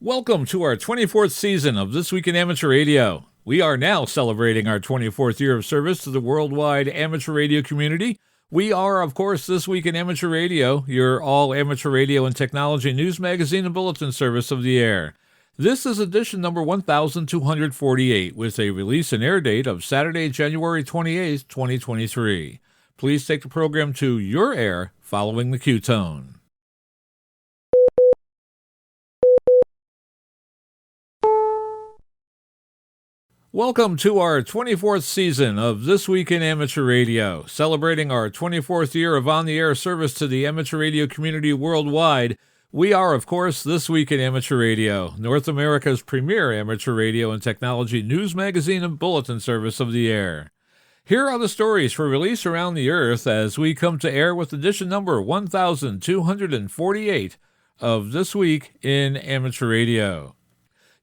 Welcome to our 24th season of This Week in Amateur Radio. We are now celebrating our 24th year of service to the worldwide amateur radio community. We are, of course, This Week in Amateur Radio, your all amateur radio and technology news magazine and bulletin service of the air. This is edition number 1248 with a release and air date of Saturday, January 28th, 2023. Please take the program to your air following the cue tone. Welcome to our 24th season of This Week in Amateur Radio, celebrating our 24th year of on-the-air service to the amateur radio community worldwide. We are, of course, This Week in Amateur Radio, North America's premier amateur radio and technology news magazine and bulletin service of the air. Here are the stories for release around the earth as we come to air with edition number 1248 of This Week in Amateur Radio.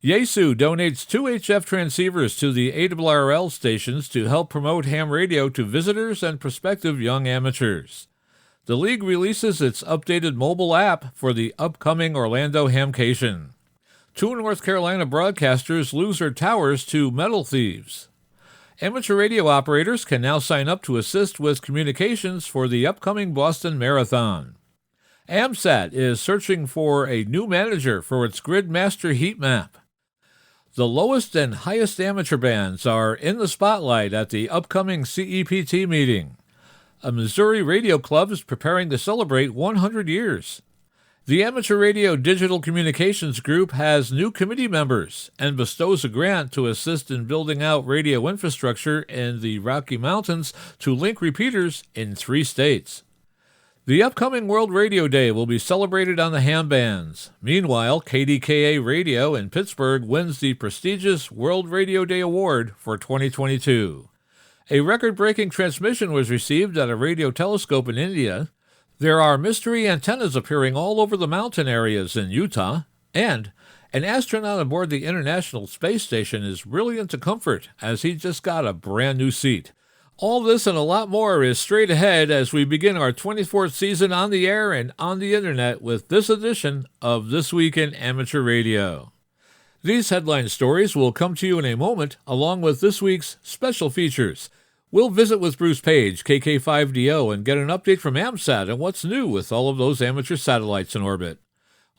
Yaesu donates 2 HF transceivers to the ARRL stations to help promote ham radio to visitors and prospective young amateurs. The league releases its updated mobile app for the upcoming Orlando HamCation. 2 North Carolina broadcasters lose their towers to metal thieves. Amateur radio operators can now sign up to assist with communications for the upcoming Boston Marathon. AMSAT is searching for a new manager for its Grid Master heat map. The lowest and highest amateur bands are in the spotlight at the upcoming CEPT meeting. A Missouri radio club is preparing to celebrate 100 years. The Amateur Radio Digital Communications Group has new committee members and bestows a grant to assist in building out radio infrastructure in the Rocky Mountains to link repeaters in 3 states. The upcoming World Radio Day will be celebrated on the ham bands. Meanwhile, KDKA Radio in Pittsburgh wins the prestigious World Radio Day Award for 2022. A record-breaking transmission was received at a radio telescope in India. There are mystery antennas appearing all over the mountain areas in Utah. And an astronaut aboard the International Space Station is really into comfort as he just got a brand new seat. All this and a lot more is straight ahead as we begin our 24th season on the air and on the internet with this edition of This Week in Amateur Radio. These headline stories will come to you in a moment, along with this week's special features. We'll visit with Bruce Page, KK5DO, and get an update from AMSAT on what's new with all of those amateur satellites in orbit.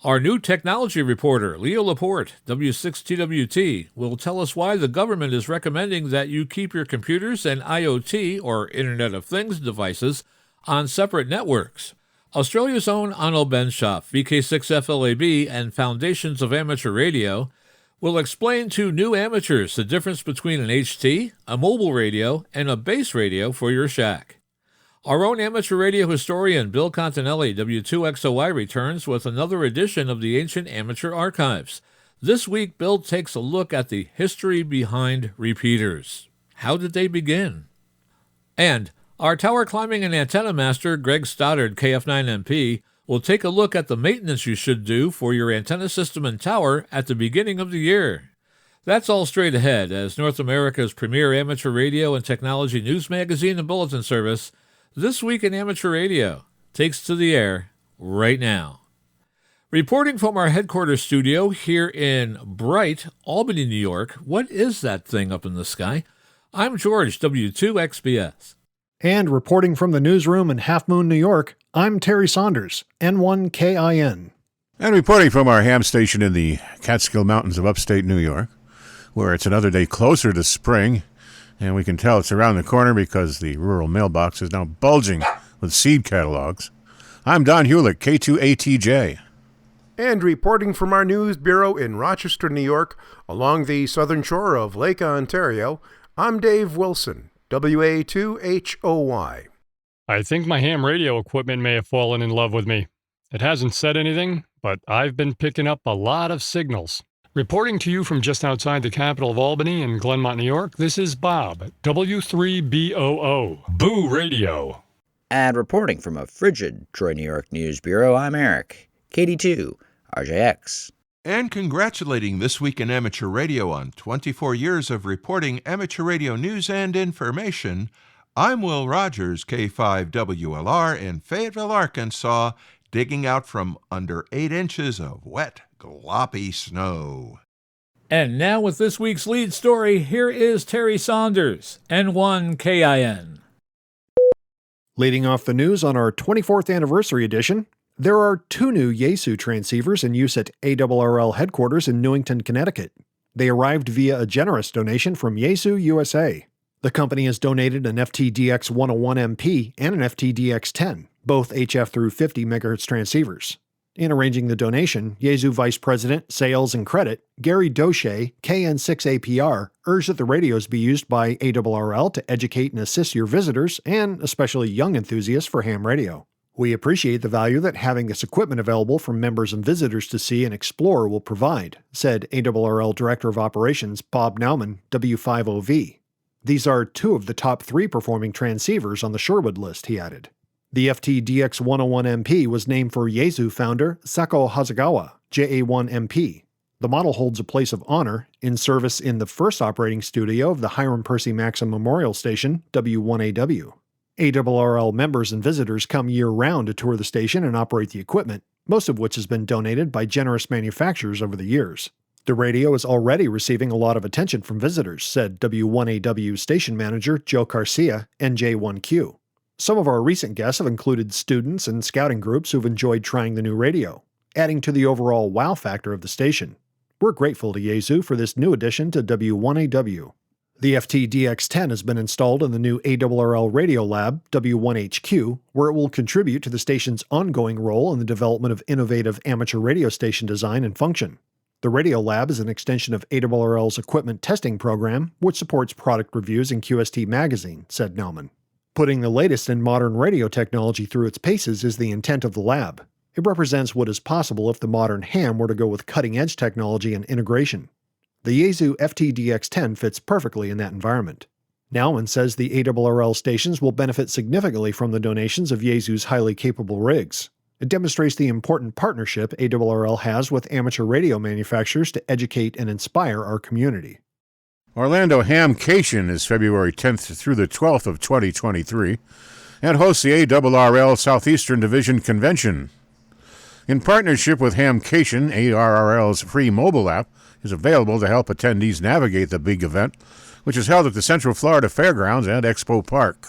Our new technology reporter, Leo Laporte, W6TWT, will tell us why the government is recommending that you keep your computers and IoT, or Internet of Things devices, on separate networks. Australia's own Onno Benschop, VK6FLAB, and Foundations of Amateur Radio will explain to new amateurs the difference between an HT, a mobile radio, and a base radio for your shack. Our own amateur radio historian Bill Continelli, W2XOI, returns with another edition of the Ancient Amateur Archives. This week, Bill takes a look at the history behind repeaters. How did they begin? And our tower climbing and antenna master, Greg Stoddard, KF9MP, will take a look at the maintenance you should do for your antenna system and tower at the beginning of the year. That's all straight ahead as North America's premier amateur radio and technology news magazine and bulletin service, This Week in Amateur Radio, takes to the air right now. Reporting from our headquarters studio here in bright Albany, New York, what is that thing up in the sky? I'm George, W2XBS. And reporting from the newsroom in Half Moon, New York, I'm Terry Saunders, N1KIN. And reporting from our ham station in the Catskill Mountains of upstate New York, where it's another day closer to spring, and we can tell it's around the corner because the rural mailbox is now bulging with seed catalogs. I'm Don Hulick, K2ATJ. And reporting from our news bureau in Rochester, New York, along the southern shore of Lake Ontario, I'm Dave Wilson, WA2HOY. I think my ham radio equipment may have fallen in love with me. It hasn't said anything, but I've been picking up a lot of signals. Reporting to you from just outside the capital of Albany in Glenmont, New York, this is Bob, W3BOO, Boo Radio. And reporting from a frigid Troy, New York news bureau, I'm Eric, KD2, RJX. And congratulating This Week in Amateur Radio on 24 years of reporting amateur radio news and information, I'm Will Rogers, K5WLR in Fayetteville, Arkansas, digging out from under 8 inches of wet, gloppy snow. And now with this week's lead story, here is Terry Saunders, N1KIN. Leading off the news on our 24th anniversary edition, there are 2 new Yaesu transceivers in use at ARRL headquarters in Newington, Connecticut. They arrived via a generous donation from Yaesu USA. The company has donated an FTDX 101MP and an FTDX 10, both HF through 50 MHz transceivers. In arranging the donation, Yaesu Vice President, Sales and Credit, Gary Doche, KN6APR, urged that the radios be used by ARRL to educate and assist your visitors and especially young enthusiasts for ham radio. We appreciate the value that having this equipment available for members and visitors to see and explore will provide, said ARRL Director of Operations Bob Nauman, W5OV. These are 2 of the top 3 performing transceivers on the Sherwood list, he added. The FTDX 101MP was named for Yaesu founder Sako Hasegawa, JA1MP. The model holds a place of honor in service in the first operating studio of the Hiram Percy Maxim Memorial Station, W1AW. ARRL members and visitors come year-round to tour the station and operate the equipment, most of which has been donated by generous manufacturers over the years. The radio is already receiving a lot of attention from visitors, said W1AW station manager Joe Garcia, NJ1Q. Some of our recent guests have included students and scouting groups who've enjoyed trying the new radio, adding to the overall wow factor of the station. We're grateful to Yaesu for this new addition to W1AW. The FTDX-10 has been installed in the new ARRL Radio Lab, W1HQ, where it will contribute to the station's ongoing role in the development of innovative amateur radio station design and function. The Radio Lab is an extension of ARRL's equipment testing program, which supports product reviews in QST Magazine, said Nauman. Putting the latest in modern radio technology through its paces is the intent of the lab. It represents what is possible if the modern ham were to go with cutting-edge technology and integration. The Yaesu FTDX-10 fits perfectly in that environment. Nauman says the ARRL stations will benefit significantly from the donations of Yaesu's highly capable rigs. It demonstrates the important partnership ARRL has with amateur radio manufacturers to educate and inspire our community. Orlando HamCation is February 10th through the 12th of 2023 and hosts the ARRL Southeastern Division Convention. In partnership with HamCation, ARRL's free mobile app is available to help attendees navigate the big event, which is held at the Central Florida Fairgrounds and Expo Park.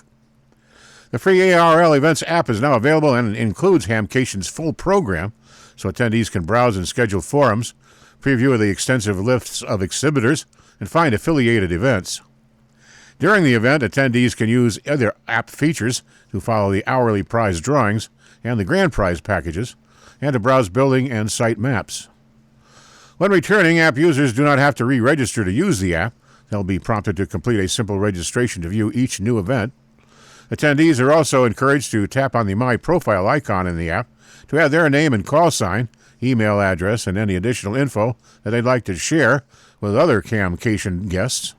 The free ARRL Events app is now available and includes HamCation's full program, so attendees can browse and schedule forums, preview the extensive lists of exhibitors, and find affiliated events. During the event, attendees can use other app features to follow the hourly prize drawings and the grand prize packages, and to browse building and site maps. When returning, app users do not have to re-register to use the app. They'll be prompted to complete a simple registration to view each new event. Attendees are also encouraged to tap on the My Profile icon in the app to add their name and call sign, email address, and any additional info that they'd like to share with other HamCation guests.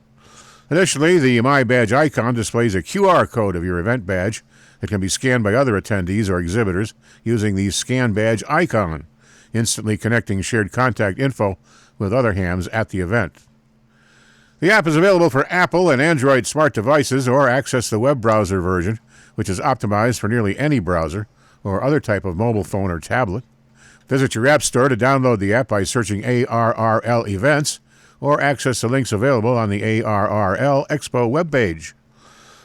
Additionally, the My Badge icon displays a QR code of your event badge that can be scanned by other attendees or exhibitors using the Scan Badge icon, instantly connecting shared contact info with other hams at the event. The app is available for Apple and Android smart devices, or access the web browser version, which is optimized for nearly any browser or other type of mobile phone or tablet. Visit your app store to download the app by searching ARRL Events, or access the links available on the ARRL Expo webpage.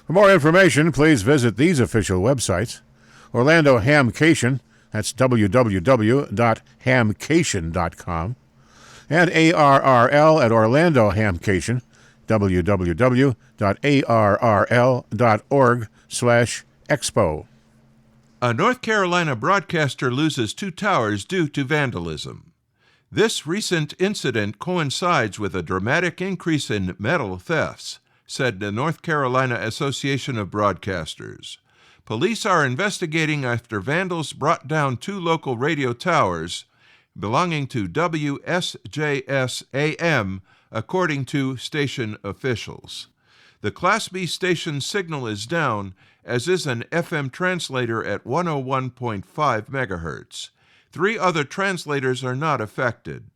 For more information, please visit these official websites: Orlando HamCation, that's www.hamcation.com, and ARRL at Orlando HamCation, www.arrl.org/expo. A North Carolina broadcaster loses 2 towers due to vandalism. This recent incident coincides with a dramatic increase in metal thefts, said the North Carolina Association of Broadcasters. Police are investigating after vandals brought down 2 local radio towers belonging to WSJS-AM, according to station officials. The Class B station signal is down, as is an FM translator at 101.5 megahertz. 3 other translators are not affected.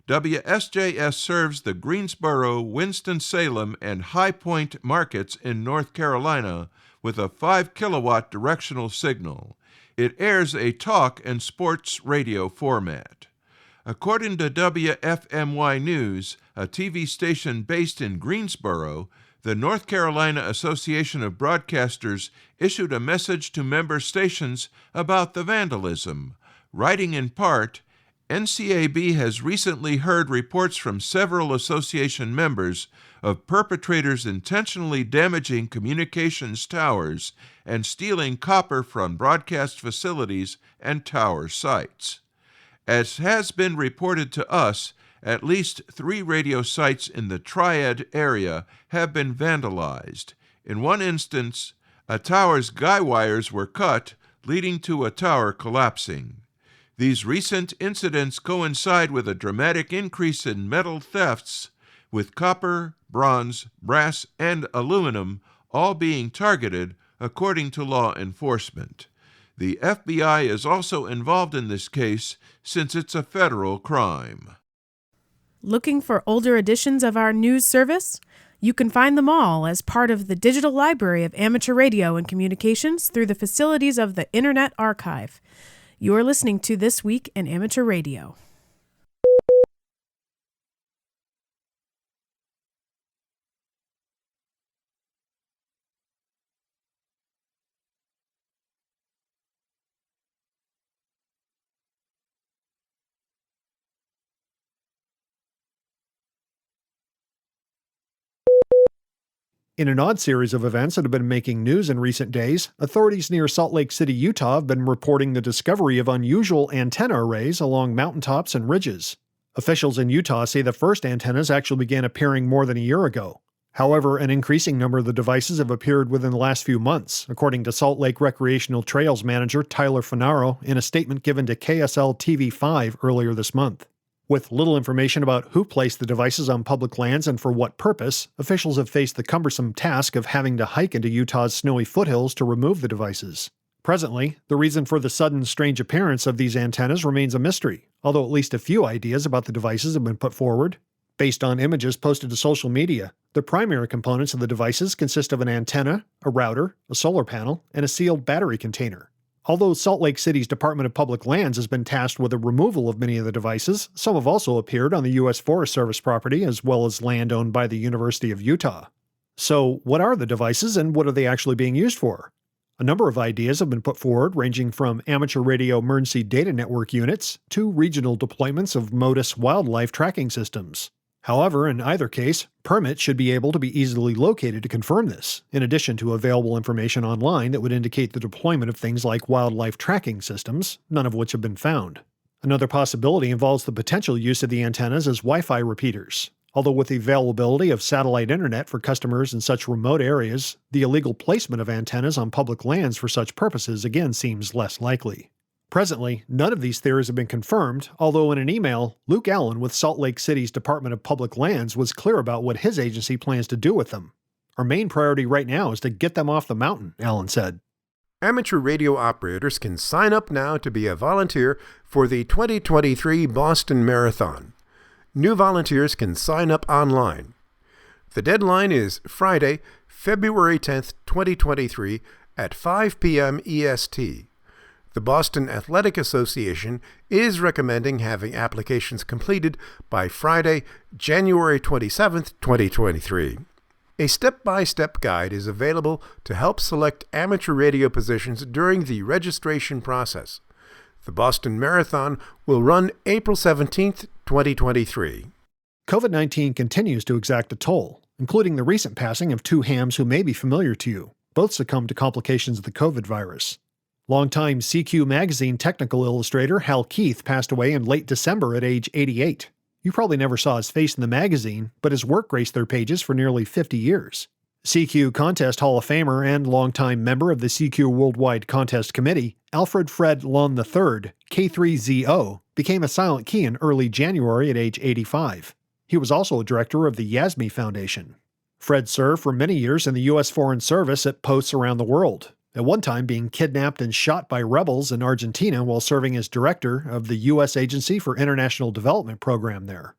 WSJS serves the Greensboro, Winston-Salem, and High Point markets in North Carolina with a 5-kilowatt directional signal. It airs a talk and sports radio format. According to WFMY News, a TV station based in Greensboro, the North Carolina Association of Broadcasters issued a message to member stations about the vandalism, writing in part, NCAB has recently heard reports from several association members of perpetrators intentionally damaging communications towers and stealing copper from broadcast facilities and tower sites. As has been reported to us, at least 3 radio sites in the Triad area have been vandalized. In one instance, a tower's guy wires were cut, leading to a tower collapsing. These recent incidents coincide with a dramatic increase in metal thefts, with copper, bronze, brass, and aluminum all being targeted, according to law enforcement. The FBI is also involved in this case since it's a federal crime. Looking for older editions of our news service? You can find them all as part of the digital library of amateur radio and communications through the facilities of the Internet Archive. You are listening to This Week in Amateur Radio. In an odd series of events that have been making news in recent days, authorities near Salt Lake City, Utah have been reporting the discovery of unusual antenna arrays along mountaintops and ridges. Officials in Utah say the first antennas actually began appearing more than a year ago. However, an increasing number of the devices have appeared within the last few months, according to Salt Lake Recreational Trails Manager Tyler Finaro in a statement given to KSL TV5 earlier this month. With little information about who placed the devices on public lands and for what purpose, officials have faced the cumbersome task of having to hike into Utah's snowy foothills to remove the devices. Presently, the reason for the sudden strange appearance of these antennas remains a mystery, although at least a few ideas about the devices have been put forward. Based on images posted to social media, the primary components of the devices consist of an antenna, a router, a solar panel, and a sealed battery container. Although Salt Lake City's Department of Public Lands has been tasked with the removal of many of the devices, some have also appeared on the U.S. Forest Service property as well as land owned by the University of Utah. So, what are the devices and what are they actually being used for? A number of ideas have been put forward, ranging from amateur radio emergency data network units to regional deployments of MODIS wildlife tracking systems. However, in either case, permits should be able to be easily located to confirm this, in addition to available information online that would indicate the deployment of things like wildlife tracking systems, none of which have been found. Another possibility involves the potential use of the antennas as Wi-Fi repeaters, although with the availability of satellite internet for customers in such remote areas, the illegal placement of antennas on public lands for such purposes again seems less likely. Presently, none of these theories have been confirmed, although in an email, Luke Allen with Salt Lake City's Department of Public Lands was clear about what his agency plans to do with them. Our main priority right now is to get them off the mountain, Allen said. Amateur radio operators can sign up now to be a volunteer for the 2023 Boston Marathon. New volunteers can sign up online. The deadline is Friday, February 10th, 2023 at 5 p.m. EST. The Boston Athletic Association is recommending having applications completed by Friday, January 27, 2023. A step-by-step guide is available to help select amateur radio positions during the registration process. The Boston Marathon will run April 17, 2023. COVID-19 continues to exact a toll, including the recent passing of 2 hams who may be familiar to you. Both succumbed to complications of the COVID virus. Longtime CQ magazine technical illustrator Hal Keith passed away in late December at age 88. You probably never saw his face in the magazine, but his work graced their pages for nearly 50 years. CQ Contest Hall of Famer and longtime member of the CQ Worldwide Contest Committee, Alfred Fred Lund III, K3ZO, became a silent key in early January at age 85. He was also a director of the Yasmy Foundation. Fred served for many years in the U.S. Foreign Service at posts around the world, at one time being kidnapped and shot by rebels in Argentina while serving as director of the U.S. Agency for International Development program there.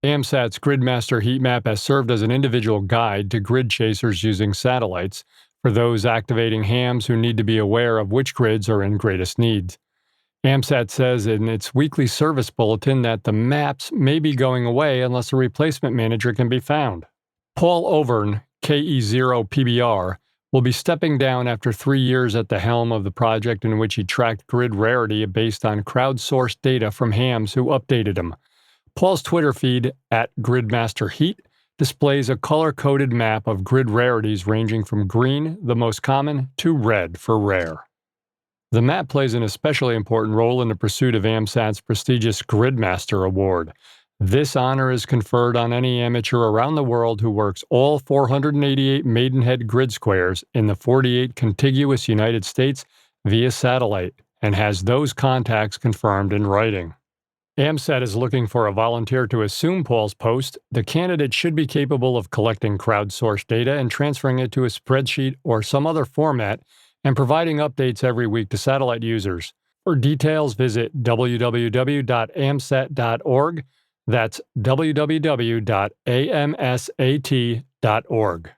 AMSAT's Gridmaster heat map has served as an individual guide to grid chasers using satellites for those activating hams who need to be aware of which grids are in greatest need. AMSAT says in its weekly service bulletin that the maps may be going away unless a replacement manager can be found. Paul Overn, KE0PBR, will be stepping down after 3 years at the helm of the project in which he tracked grid rarity based on crowdsourced data from hams who updated him. Paul's Twitter feed, @GridmasterHeat, displays a color-coded map of grid rarities ranging from green, the most common, to red for rare. The map plays an especially important role in the pursuit of AMSAT's prestigious Gridmaster Award. This honor is conferred on any amateur around the world who works all 488 Maidenhead grid squares in the 48 contiguous United States via satellite and has those contacts confirmed in writing. AMSAT is looking for a volunteer to assume Paul's post. The candidate should be capable of collecting crowdsourced data and transferring it to a spreadsheet or some other format and providing updates every week to satellite users. For details, visit www.amsat.org. That's www.amsat.org.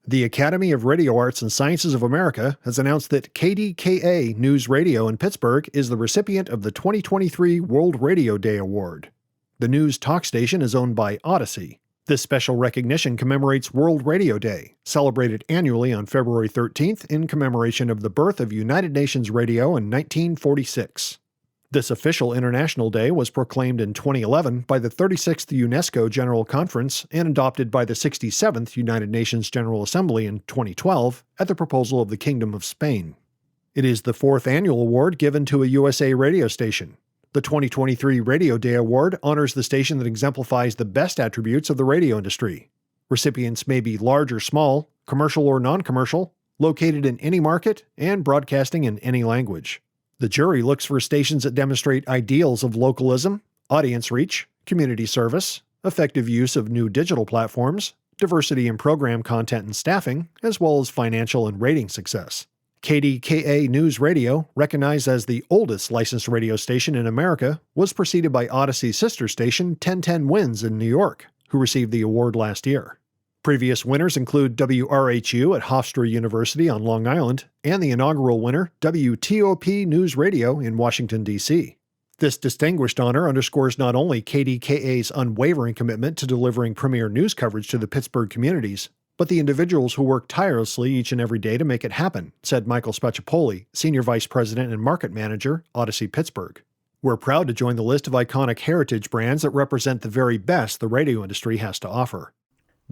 The Academy of Radio Arts and Sciences of America has announced that KDKA News Radio in Pittsburgh is the recipient of the 2023 World Radio Day Award. The news talk station is owned by Odyssey. This special recognition commemorates World Radio Day, celebrated annually on February 13th in commemoration of the birth of United Nations Radio in 1946. This official international day was proclaimed in 2011 by the 36th UNESCO General Conference and adopted by the 67th United Nations General Assembly in 2012 at the proposal of the Kingdom of Spain. It is the fourth annual award given to a USA radio station. The 2023 Radio Day Award honors the station that exemplifies the best attributes of the radio industry. Recipients may be large or small, commercial or non-commercial, located in any market, and broadcasting in any language. The jury looks for stations that demonstrate ideals of localism, audience reach, community service, effective use of new digital platforms, diversity in program content and staffing, as well as financial and rating success. KDKA News Radio, recognized as the oldest licensed radio station in America, was preceded by Odyssey's sister station 1010 Winds in New York, who received the award last year. Previous winners include WRHU at Hofstra University on Long Island and the inaugural winner, WTOP News Radio in Washington, D.C. This distinguished honor underscores not only KDKA's unwavering commitment to delivering premier news coverage to the Pittsburgh communities, but the individuals who work tirelessly each and every day to make it happen, said Michael Spacciapoli, Senior Vice President and Market Manager, Odyssey Pittsburgh. We're proud to join the list of iconic heritage brands that represent the very best the radio industry has to offer.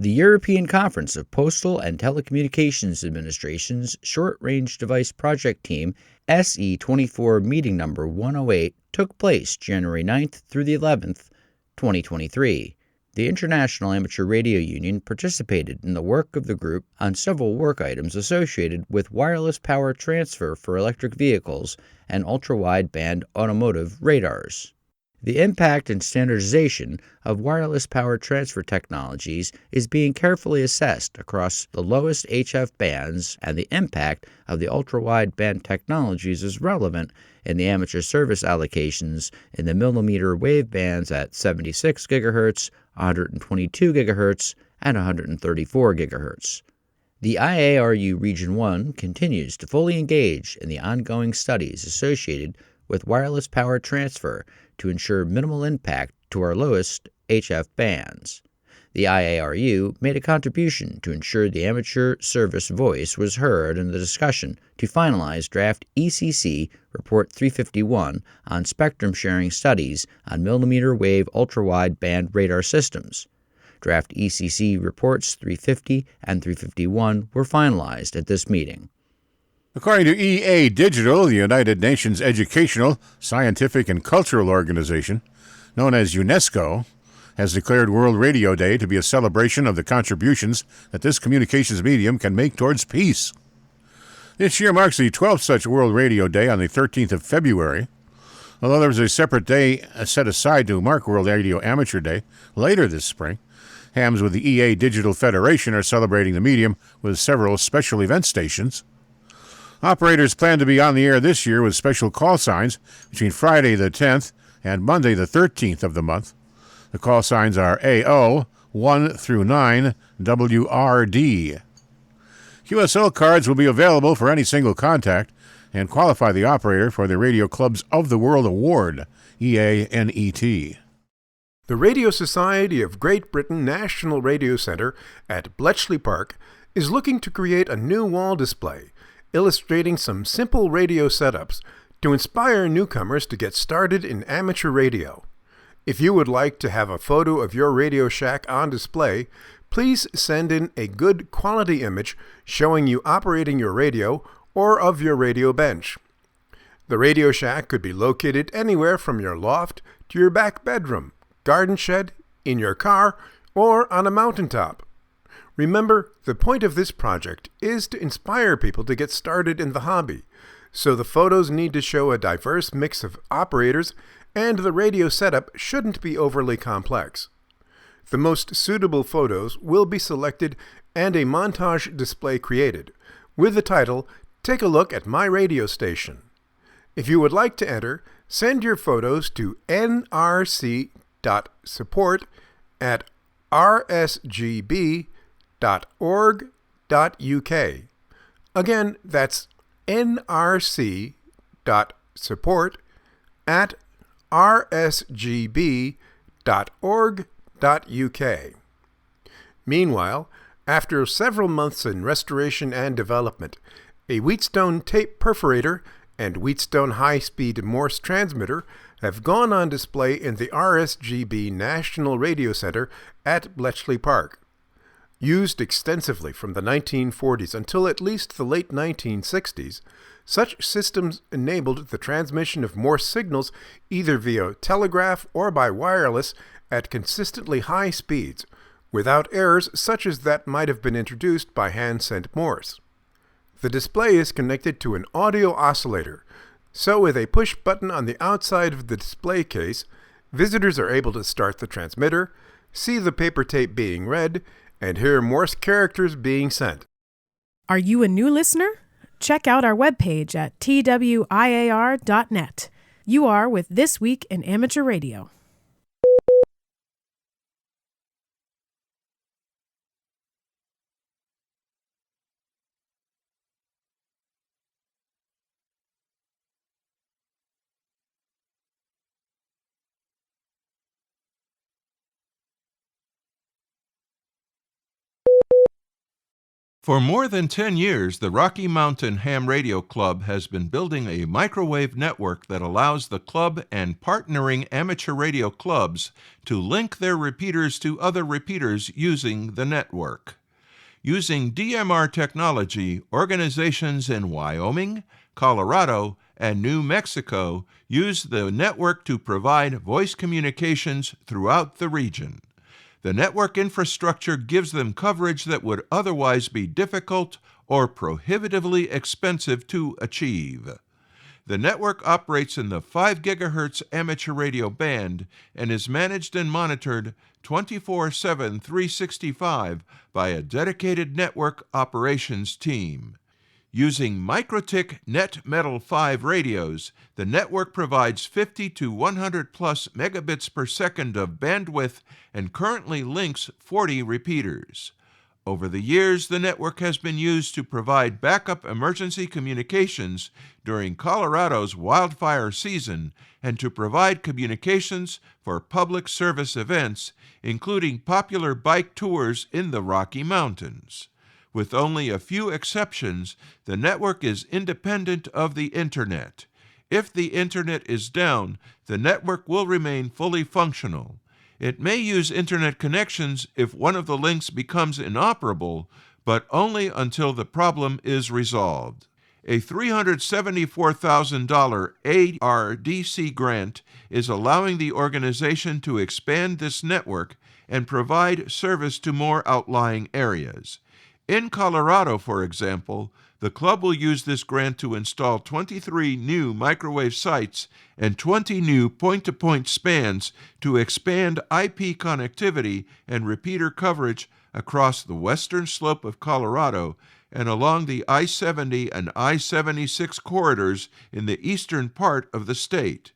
The European Conference of Postal and Telecommunications Administration's Short-Range Device Project Team SE24 meeting number 108 took place January 9th through the 11th, 2023. The International Amateur Radio Union participated in the work of the group on several work items associated with wireless power transfer for electric vehicles and ultra-wideband automotive radars. The impact and standardization of wireless power transfer technologies is being carefully assessed across the lowest HF bands, and the impact of the ultra-wideband technologies is relevant in the amateur service allocations in the millimeter wave bands at 76 GHz, 122 GHz, and 134 GHz. The IARU Region 1 continues to fully engage in the ongoing studies associated with wireless power transfer to ensure minimal impact to our lowest HF bands. The IARU made a contribution to ensure the amateur service voice was heard in the discussion to finalize draft ECC Report 351 on spectrum sharing studies on millimeter wave ultra-wideband radar systems. Draft ECC Reports 350 and 351 were finalized at this meeting. According to EA Digital, the United Nations Educational, Scientific, and Cultural Organization, known as UNESCO, has declared World Radio Day to be a celebration of the contributions that this communications medium can make towards peace. This year marks the 12th such World Radio Day on the 13th of February, although there was a separate day set aside to mark World Radio Amateur Day later this spring. Hams with the EA Digital Federation are celebrating the medium with several special event stations. Operators plan to be on the air this year with special call signs between Friday the 10th and Monday the 13th of the month. The call signs are AO 1 through 9 WRD. QSL cards will be available for any single contact and qualify the operator for the Radio Clubs of the World Award, EANET. The Radio Society of Great Britain National Radio Centre at Bletchley Park is looking to create a new wall display illustrating some simple radio setups to inspire newcomers to get started in amateur radio. If you would like to have a photo of your Radio Shack on display, please send in a good quality image showing you operating your radio or of your radio bench. The Radio Shack could be located anywhere from your loft to your back bedroom, garden shed, in your car, or on a mountaintop. Remember, the point of this project is to inspire people to get started in the hobby, so the photos need to show a diverse mix of operators, and the radio setup shouldn't be overly complex. The most suitable photos will be selected and a montage display created, with the title, "Take a Look at My Radio Station." If you would like to enter, send your photos to nrc.support@rsgb.org.uk. Again, that's nrc.support@rsgb.org.uk. Meanwhile, after several months in restoration and development, a Wheatstone tape perforator and Wheatstone high-speed Morse transmitter have gone on display in the RSGB National Radio Center at Bletchley Park. Used extensively from the 1940s until at least the late 1960s, such systems enabled the transmission of Morse signals either via telegraph or by wireless at consistently high speeds, without errors such as that might have been introduced by hand-sent Morse. The display is connected to an audio oscillator, so with a push button on the outside of the display case, visitors are able to start the transmitter, see the paper tape being read, and hear Morse characters being sent. Are you a new listener? Check out our webpage at twiar.net. You are with This Week in Amateur Radio. For more than 10 years, the Rocky Mountain Ham Radio Club has been building a microwave network that allows the club and partnering amateur radio clubs to link their repeaters to other repeaters using the network. Using DMR technology, organizations in Wyoming, Colorado, and New Mexico use the network to provide voice communications throughout the region. The network infrastructure gives them coverage that would otherwise be difficult or prohibitively expensive to achieve. The network operates in the 5 GHz amateur radio band and is managed and monitored 24/7, 365 by a dedicated network operations team. Using MikroTik Net Metal 5 radios, the network provides 50 to 100 plus megabits per second of bandwidth and currently links 40 repeaters. Over the years, the network has been used to provide backup emergency communications during Colorado's wildfire season and to provide communications for public service events, including popular bike tours in the Rocky Mountains. With only a few exceptions, the network is independent of the Internet. If the Internet is down, the network will remain fully functional. It may use Internet connections if one of the links becomes inoperable, but only until the problem is resolved. A $374,000 ARDC grant is allowing the organization to expand this network and provide service to more outlying areas. In Colorado, for example, the club will use this grant to install 23 new microwave sites and 20 new point-to-point spans to expand IP connectivity and repeater coverage across the western slope of Colorado and along the I-70 and I-76 corridors in the eastern part of the state.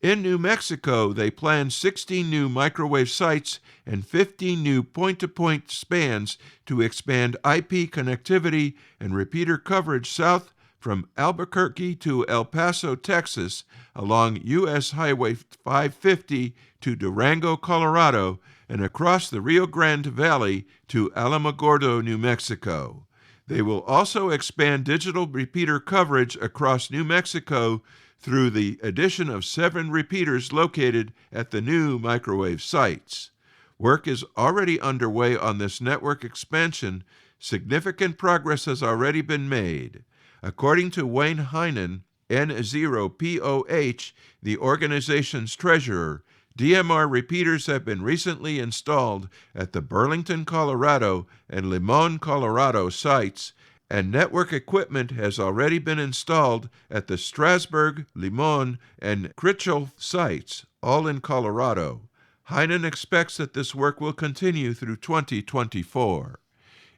In New Mexico, they plan 16 new microwave sites and 15 new point-to-point spans to expand IP connectivity and repeater coverage south from Albuquerque to El Paso, Texas, along U.S. Highway 550 to Durango, Colorado, and across the Rio Grande Valley to Alamogordo, New Mexico. They will also expand digital repeater coverage across New Mexico through the addition of 7 repeaters located at the new microwave sites. Work is already underway on this network expansion. Significant progress has already been made. According to Wayne Heinen, N0POH, the organization's treasurer, DMR repeaters have been recently installed at the Burlington, Colorado, and Limon, Colorado sites, and network equipment has already been installed at the Strasburg, Limon, and Critchell sites, all in Colorado. Heinen expects that this work will continue through 2024.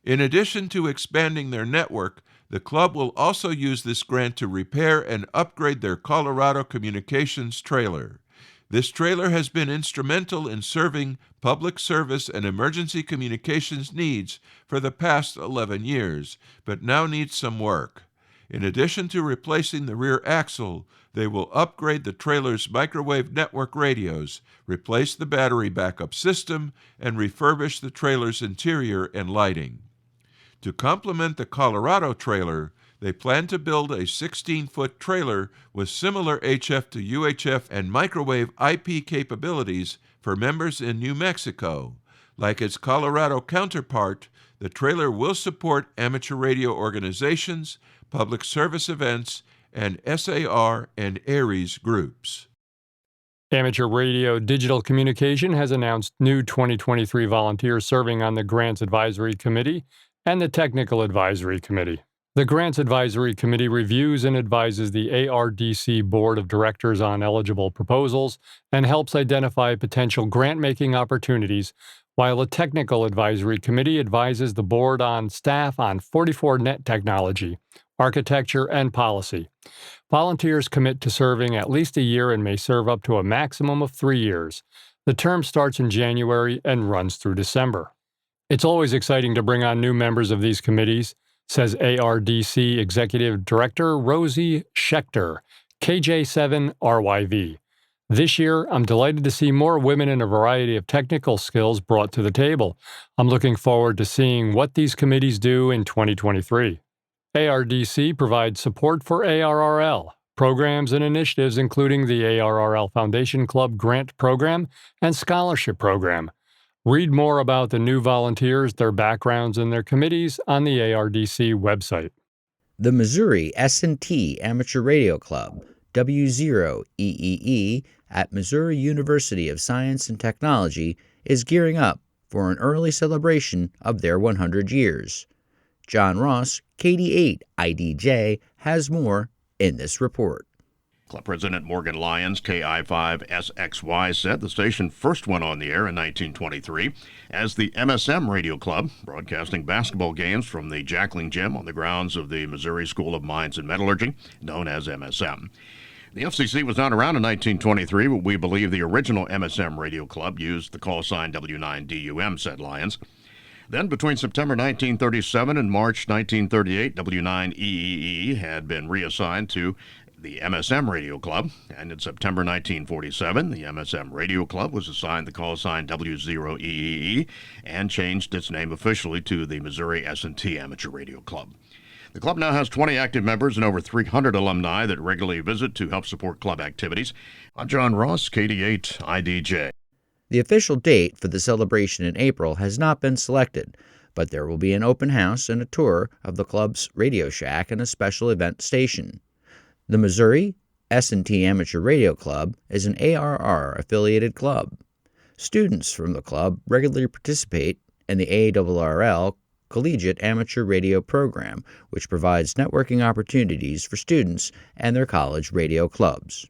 In addition to expanding their network, the club will also use this grant to repair and upgrade their Colorado communications trailer. This trailer has been instrumental in serving public service and emergency communications needs for the past 11 years, but now needs some work. In addition to replacing the rear axle, they will upgrade the trailer's microwave network radios, replace the battery backup system, and refurbish the trailer's interior and lighting. To complement the Colorado trailer, they plan to build a 16-foot trailer with similar HF to UHF and microwave IP capabilities for members in New Mexico. Like its Colorado counterpart, the trailer will support amateur radio organizations, public service events, and SAR and ARES groups. Amateur Radio Digital Communication has announced new 2023 volunteers serving on the Grants Advisory Committee and the Technical Advisory Committee. The Grants Advisory Committee reviews and advises the ARDC Board of Directors on eligible proposals and helps identify potential grant-making opportunities, while the Technical Advisory Committee advises the board on staff on 44net technology, architecture, and policy. Volunteers commit to serving at least a year and may serve up to a maximum of 3 years. The term starts in January and runs through December. It's always exciting to bring on new members of these committees, says ARDC Executive Director Rosie Schechter, KJ7RYV. This year, I'm delighted to see more women in a variety of technical skills brought to the table. I'm looking forward to seeing what these committees do in 2023. ARDC provides support for ARRL, programs and initiatives including the ARRL Foundation Club Grant Program and Scholarship Program. Read more about the new volunteers, their backgrounds, and their committees on the ARDC website. The Missouri S&T Amateur Radio Club, W0EEE, at Missouri University of Science and Technology is gearing up for an early celebration of their 100 years. John Ross, KD8IDJ, has more in this report. Club President Morgan Lyons, KI5SXY, said the station first went on the air in 1923 as the MSM Radio Club, broadcasting basketball games from the Jackling Gym on the grounds of the Missouri School of Mines and Metallurgy, known as MSM. The FCC was not around in 1923, but we believe the original MSM Radio Club used the call sign W9DUM, said Lyons. Then, between September 1937 and March 1938, W9EEE had been reassigned to the MSM Radio Club, and in September 1947, the MSM Radio Club was assigned the call sign W0EEE and changed its name officially to the Missouri S&T Amateur Radio Club. The club now has 20 active members and over 300 alumni that regularly visit to help support club activities. I'm John Ross, KD8IDJ. The official date for the celebration in April has not been selected, but there will be an open house and a tour of the club's Radio Shack and a special event station. The Missouri S&T Amateur Radio Club is an ARR-affiliated club. Students from the club regularly participate in the ARRL Collegiate Amateur Radio Program, which provides networking opportunities for students and their college radio clubs.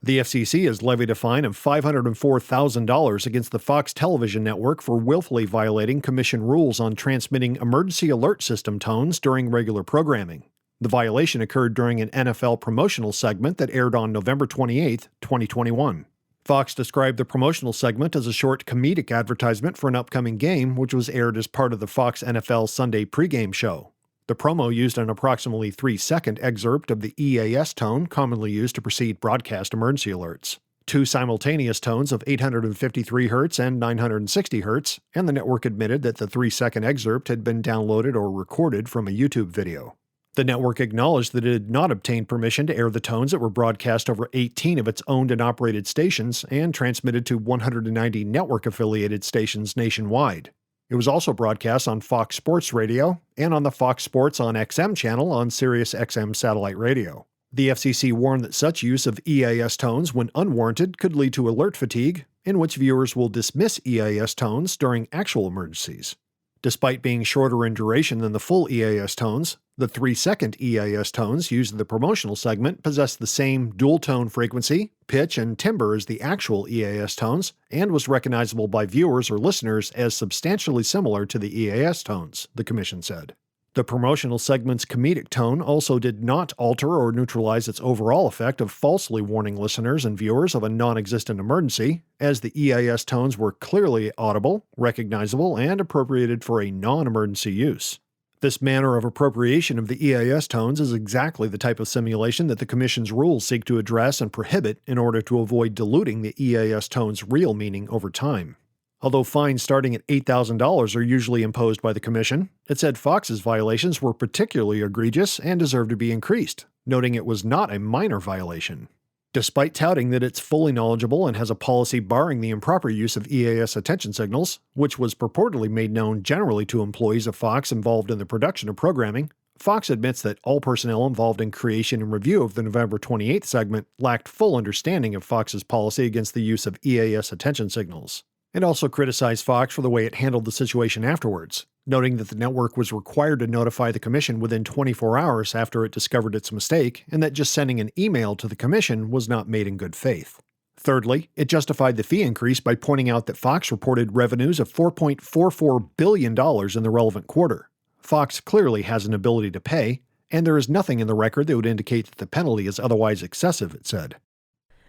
The FCC has levied a fine of $504,000 against the Fox Television Network for willfully violating commission rules on transmitting emergency alert system tones during regular programming. The violation occurred during an NFL promotional segment that aired on November 28, 2021. Fox described the promotional segment as a short comedic advertisement for an upcoming game, which was aired as part of the Fox NFL Sunday pregame show. The promo used an approximately 3-second excerpt of the EAS tone commonly used to precede broadcast emergency alerts. 2 simultaneous tones of 853 Hz and 960 Hz, and the network admitted that the 3-second excerpt had been downloaded or recorded from a YouTube video. The network acknowledged that it had not obtained permission to air the tones that were broadcast over 18 of its owned and operated stations and transmitted to 190 network-affiliated stations nationwide. It was also broadcast on Fox Sports Radio and on the Fox Sports on XM channel on Sirius XM satellite radio. The FCC warned that such use of EAS tones when unwarranted could lead to alert fatigue, in which viewers will dismiss EAS tones during actual emergencies. Despite being shorter in duration than the full EAS tones, the 3-second EAS tones used in the promotional segment possess the same dual-tone frequency, pitch, and timbre as the actual EAS tones, and was recognizable by viewers or listeners as substantially similar to the EAS tones, the Commission said. The promotional segment's comedic tone also did not alter or neutralize its overall effect of falsely warning listeners and viewers of a non-existent emergency, as the EAS tones were clearly audible, recognizable, and appropriated for a non-emergency use. This manner of appropriation of the EAS tones is exactly the type of simulation that the Commission's rules seek to address and prohibit in order to avoid diluting the EAS tone's real meaning over time. Although fines starting at $8,000 are usually imposed by the Commission, it said Fox's violations were particularly egregious and deserved to be increased, noting it was not a minor violation. Despite touting that it's fully knowledgeable and has a policy barring the improper use of EAS attention signals, which was purportedly made known generally to employees of Fox involved in the production of programming, Fox admits that all personnel involved in creation and review of the November 28th segment lacked full understanding of Fox's policy against the use of EAS attention signals. It also criticized Fox for the way it handled the situation afterwards, noting that the network was required to notify the Commission within 24 hours after it discovered its mistake, and that just sending an email to the Commission was not made in good faith. Thirdly, it justified the fee increase by pointing out that Fox reported revenues of $4.44 billion in the relevant quarter. Fox clearly has an ability to pay, and there is nothing in the record that would indicate that the penalty is otherwise excessive, it said.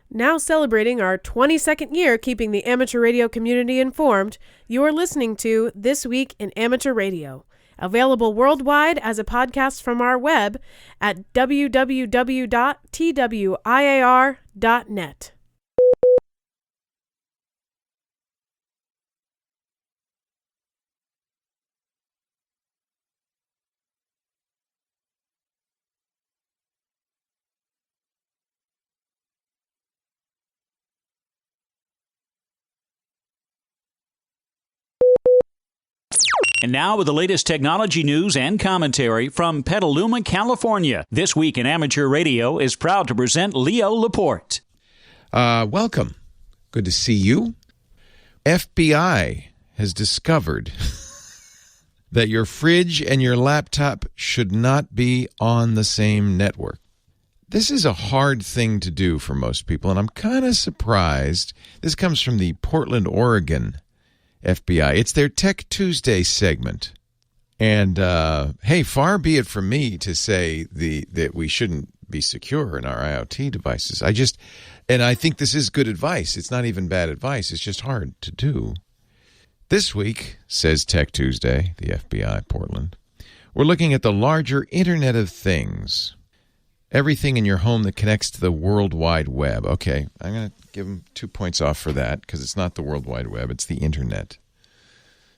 Now celebrating our 22nd year keeping the amateur radio community informed, you're listening to This Week in Amateur Radio, available worldwide as a podcast from our web at www.twiar.net. And now with the latest technology news and commentary from Petaluma, California. This Week in Amateur Radio is proud to present Leo Laporte. Welcome. Good to see you. FBI has discovered that your fridge and your laptop should not be on the same network. This is a hard thing to do for most people, and I'm kind of surprised. This comes from the Portland, Oregon FBI. It's their Tech Tuesday segment. And, hey, far be it from me to say that we shouldn't be secure in our IoT devices. I think this is good advice. It's not even bad advice. It's just hard to do. This week, says Tech Tuesday, the FBI, Portland, we're looking at the larger Internet of Things. Everything in your home that connects to the World Wide Web. Okay, I'm going to give them 2 points off for that because it's not the World Wide Web, it's the Internet.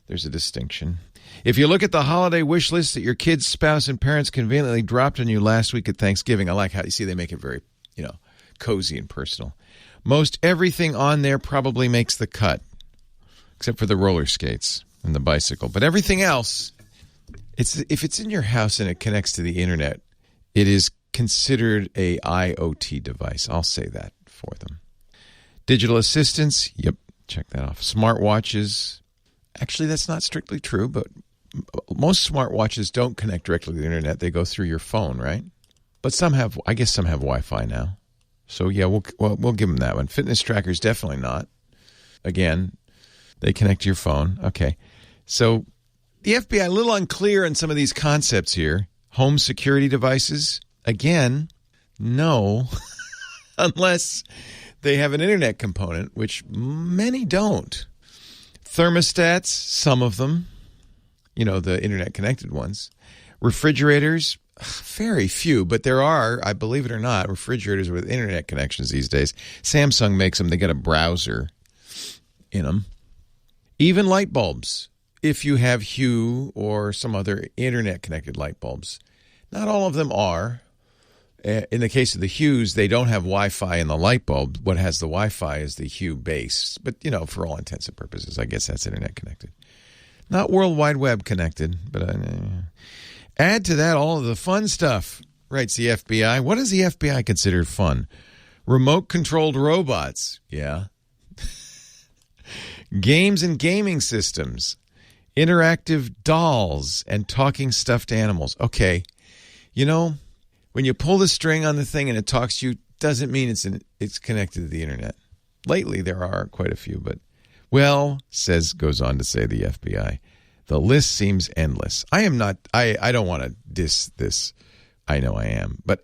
There's a distinction. If you look at the holiday wish list that your kids, spouse, and parents conveniently dropped on you last week at Thanksgiving, I like how you see they make it very, cozy and personal. Most everything on there probably makes the cut, except for the roller skates and the bicycle. But everything else, if it's in your house and it connects to the Internet, it is considered a IoT device. I'll say that for them. Digital assistants, yep, check that off. Smartwatches, actually that's not strictly true, but most smartwatches don't connect directly to the Internet. They go through your phone, right? But some have Wi-Fi now. So yeah, we'll give them that one. Fitness trackers, definitely not. Again, they connect to your phone. Okay. So the FBI, a little unclear on some of these concepts here. Home security devices, again, no, unless they have an internet component, which many don't. Thermostats, some of them, the internet-connected ones. Refrigerators, very few, but there are, I believe it or not, refrigerators with internet connections these days. Samsung makes them. They get a browser in them. Even light bulbs, if you have Hue or some other internet-connected light bulbs. Not all of them are. In the case of the Hues, they don't have Wi-Fi in the light bulb. What has the Wi-Fi is the Hue base. But, for all intents and purposes, I guess that's internet connected. Not World Wide Web connected, but add to that all of the fun stuff, writes the FBI. What does the FBI consider fun? Remote-controlled robots. Yeah. Games and gaming systems. Interactive dolls and talking stuffed animals. Okay. When you pull the string on the thing and it talks to you, doesn't mean it's connected to the internet. Lately, there are quite a few, but, goes on to say the FBI, the list seems endless. I don't want to diss this. I know I am. But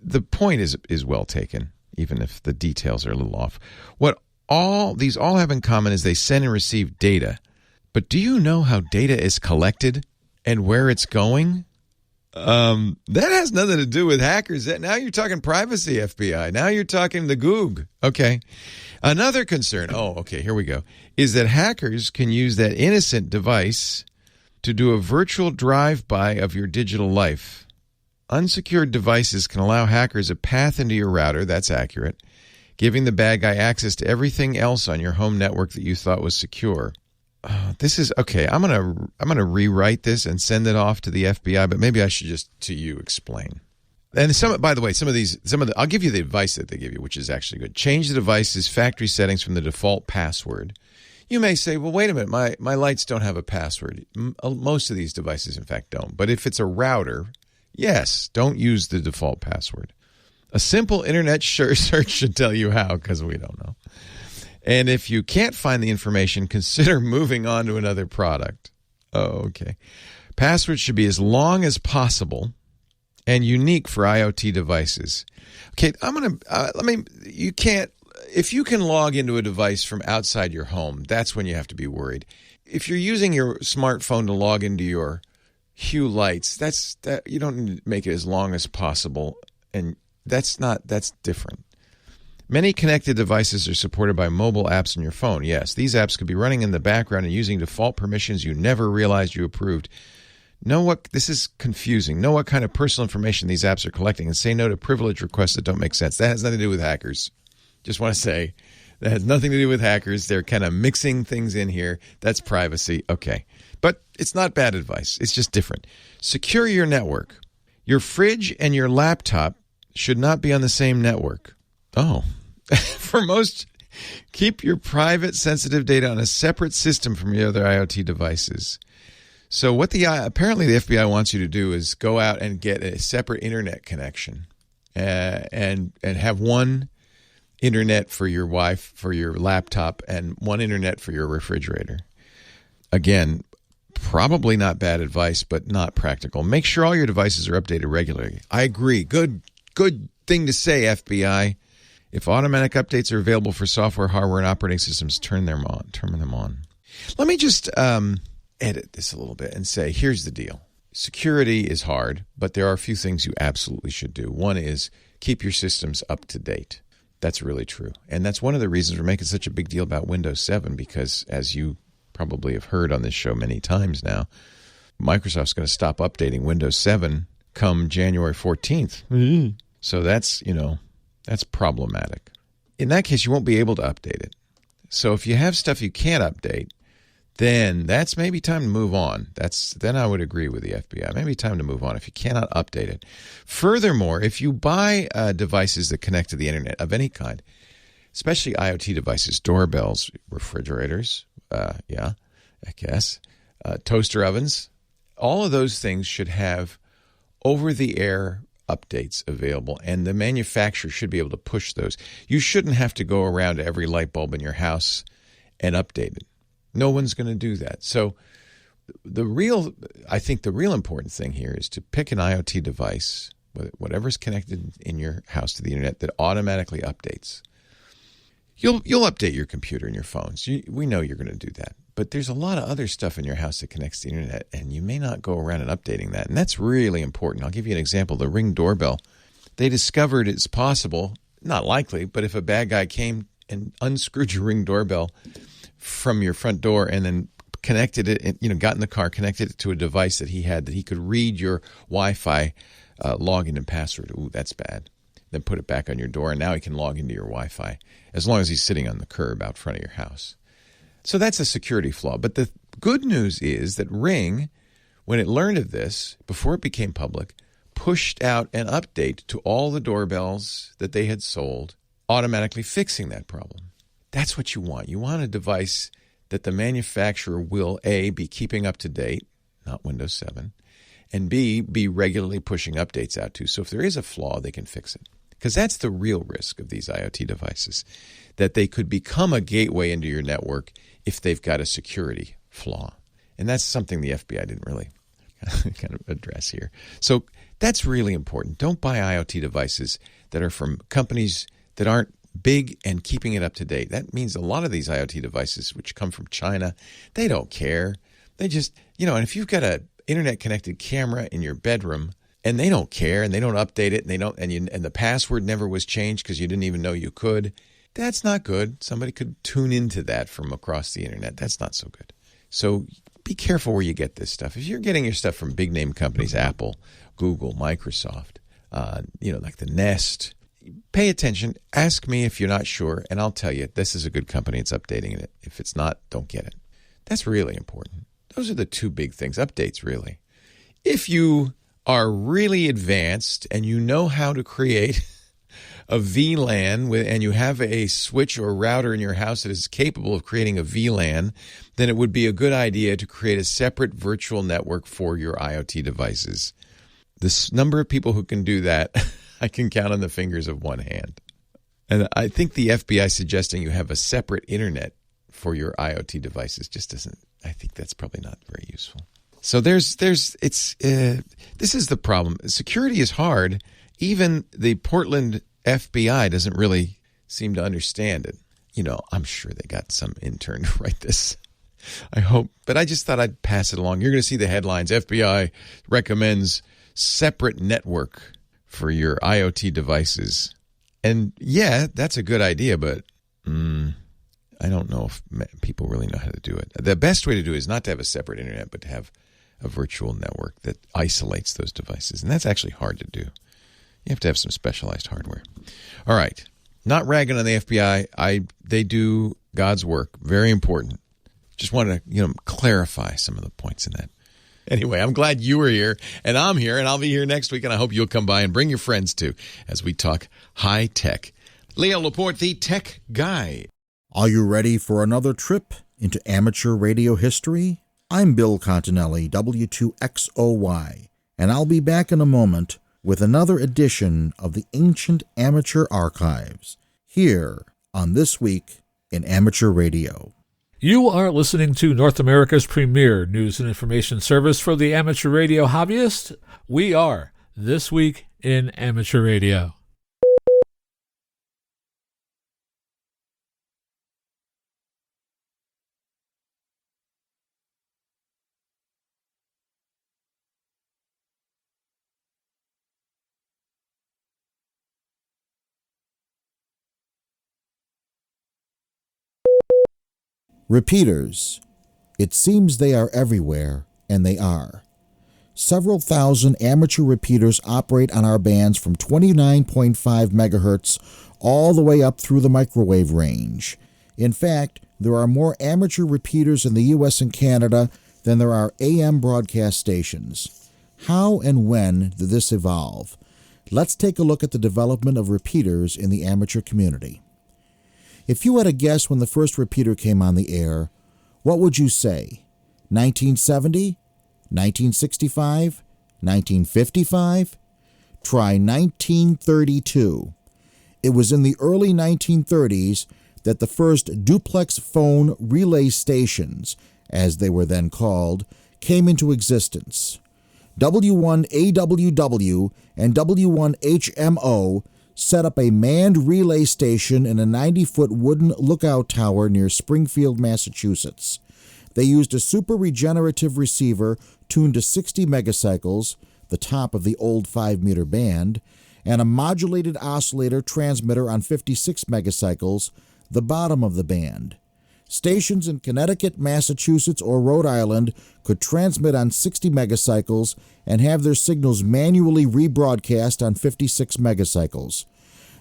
the point is well taken, even if the details are a little off. What these all have in common is they send and receive data. But do you know how data is collected and where it's going? That has nothing to do with hackers. Now you're talking privacy, FBI. Now you're talking the Goog. Okay. Another concern, here we go, is that hackers can use that innocent device to do a virtual drive-by of your digital life. Unsecured devices can allow hackers a path into your router, that's accurate, giving the bad guy access to everything else on your home network that you thought was secure. This is okay. I'm gonna rewrite this and send it off to the FBI, but maybe I should just to you explain. And by the way, I'll give you the advice that they give you, which is actually good. Change the device's factory settings from the default password. You may say, well, wait a minute, my lights don't have a password. Most of these devices, in fact, don't. But if it's a router, yes, don't use the default password. A simple internet search should tell you how, because we don't know. And if you can't find the information, consider moving on to another product. Oh, okay. Passwords should be as long as possible and unique for IoT devices. Okay, if you can log into a device from outside your home, that's when you have to be worried. If you're using your smartphone to log into your Hue lights, you don't need to make it as long as possible, and that's different. Many connected devices are supported by mobile apps on your phone. Yes, these apps could be running in the background and using default permissions you never realized you approved. This is confusing. Know what kind of personal information these apps are collecting and say no to privilege requests that don't make sense. That has nothing to do with hackers. Just want to say that has nothing to do with hackers. They're kind of mixing things in here. That's privacy. Okay. But it's not bad advice. It's just different. Secure your network. Your fridge and your laptop should not be on the same network. Oh. For most, keep your private sensitive data on a separate system from your other IoT devices. So what apparently the FBI wants you to do is go out and get a separate internet connection and have one internet for your for your laptop and one internet for your refrigerator. Again, probably not bad advice, but not practical. Make sure all your devices are updated regularly. I agree. Good thing to say, FBI. If automatic updates are available for software, hardware, and operating systems, turn them on. Let me just edit this a little bit and say, here's the deal. Security is hard, but there are a few things you absolutely should do. One is keep your systems up to date. That's really true. And that's one of the reasons we're making such a big deal about Windows 7, because as you probably have heard on this show many times now, Microsoft's going to stop updating Windows 7 come January 14th. Mm-hmm. So that's problematic. In that case, you won't be able to update it. So if you have stuff you can't update, then that's maybe time to move on. Then I would agree with the FBI. Maybe time to move on if you cannot update it. Furthermore, if you buy devices that connect to the internet of any kind, especially IoT devices, doorbells, refrigerators, toaster ovens, all of those things should have over-the-air updates available, and the manufacturer should be able to push those. You shouldn't have to go around to every light bulb in your house and update it. No one's going to do that. So I think the real important thing here is to pick an IoT device, whatever's connected in your house to the internet, that automatically updates. You'll update your computer and your phones. We know you're going to do that. But there's a lot of other stuff in your house that connects to the internet, and you may not go around and updating that. And that's really important. I'll give you an example. The Ring doorbell. They discovered it's possible, not likely, but if a bad guy came and unscrewed your Ring doorbell from your front door and then connected it, got in the car, connected it to a device that he had, that he could read your Wi-Fi login and password. Ooh, that's bad. Then put it back on your door, and now he can log into your Wi-Fi as long as he's sitting on the curb out front of your house. So that's a security flaw. But the good news is that Ring, when it learned of this, before it became public, pushed out an update to all the doorbells that they had sold, automatically fixing that problem. That's what you want. You want a device that the manufacturer will, A, be keeping up to date, not Windows 7, and B, be regularly pushing updates out to. So if there is a flaw, they can fix it. Because that's the real risk of these IoT devices, that they could become a gateway into your network if they've got a security flaw. And that's something the FBI didn't really kind of address here. So that's really important. Don't buy IoT devices that are from companies that aren't big and keeping it up to date. That means a lot of these IoT devices, which come from China, they don't care. They just, and if you've got an internet-connected camera in your bedroom and they don't care and they don't update it and the password never was changed because you didn't even know you could, that's not good. Somebody could tune into that from across the internet. That's not so good. So be careful where you get this stuff. If you're getting your stuff from big name companies, Apple, Google, Microsoft, like the Nest, pay attention. Ask me if you're not sure, and I'll tell you, this is a good company. It's updating it. If it's not, don't get it. That's really important. Those are the two big things. Updates, really. If you are really advanced and you know how to create a VLAN and you have a switch or router in your house that is capable of creating a VLAN, then it would be a good idea to create a separate virtual network for your IoT devices. The number of people who can do that, I can count on the fingers of one hand. And I think the FBI suggesting you have a separate internet for your IoT devices just doesn't, I think that's probably not very useful. So this is the problem. Security is hard. Even the Portland FBI doesn't really seem to understand it. I'm sure they got some intern to write this. I hope. But I just thought I'd pass it along. You're going to see the headlines. FBI recommends separate network for your IoT devices. And yeah, that's a good idea, but I don't know if people really know how to do it. The best way to do it is not to have a separate internet, but to have a virtual network that isolates those devices. And that's actually hard to do. You have to have some specialized hardware. All right. Not ragging on the FBI. They do God's work. Very important. Just wanted to, clarify some of the points in that. Anyway, I'm glad you were here, and I'm here, and I'll be here next week, and I hope you'll come by and bring your friends too as we talk high tech. Leo Laporte, the tech guy. Are you ready for another trip into amateur radio history? I'm Bill Continelli, W2XOY, and I'll be back in a moment with another edition of the Ancient Amateur Archives, here on This Week in Amateur Radio. You are listening to North America's premier news and information service for the amateur radio hobbyist. We are This Week in Amateur Radio. Repeaters. It seems they are everywhere, and they are. Several thousand amateur repeaters operate on our bands from 29.5 megahertz all the way up through the microwave range. In fact, there are more amateur repeaters in the U.S. and Canada than there are AM broadcast stations. How and when did this evolve? Let's take a look at the development of repeaters in the amateur community. If you had a guess when the first repeater came on the air, what would you say? 1970? 1965? 1955? Try 1932. It was in the early 1930s that the first duplex phone relay stations, as they were then called, came into existence. W1AWW and W1HMO set up a manned relay station in a 90-foot wooden lookout tower near Springfield, Massachusetts. They used a super regenerative receiver tuned to 60 megacycles, the top of the old 5-meter band, and a modulated oscillator transmitter on 56 megacycles, the bottom of the band. Stations in Connecticut, Massachusetts, or Rhode Island could transmit on 60 megacycles and have their signals manually rebroadcast on 56 megacycles.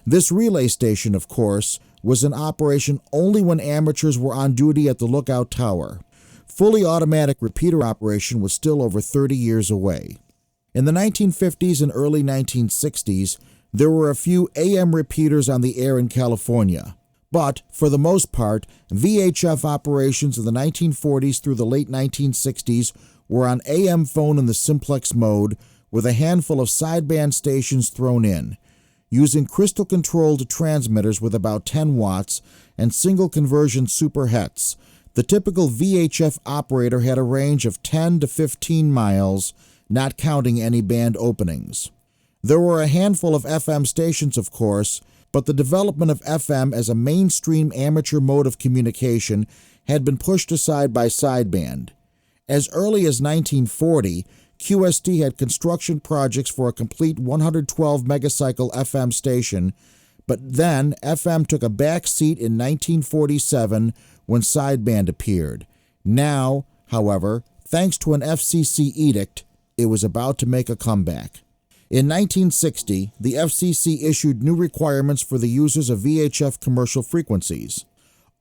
This relay station, of course, was in operation only when amateurs were on duty at the lookout tower. Fully automatic repeater operation was still over 30 years away. In the 1950s and early 1960s, there were a few AM repeaters on the air in California. But, for the most part, VHF operations in the 1940s through the late 1960s were on AM phone in the simplex mode, with a handful of sideband stations thrown in, using crystal-controlled transmitters with about 10 watts and single conversion superhets. The typical VHF operator had a range of 10 to 15 miles, not counting any band openings. There were a handful of FM stations, of course, but the development of FM as a mainstream amateur mode of communication had been pushed aside by sideband. As early as 1940, QST had construction projects for a complete 112 megacycle FM station, but then FM took a back seat in 1947 when sideband appeared. Now, however, thanks to an FCC edict, it was about to make a comeback. In 1960, the FCC issued new requirements for the users of VHF commercial frequencies.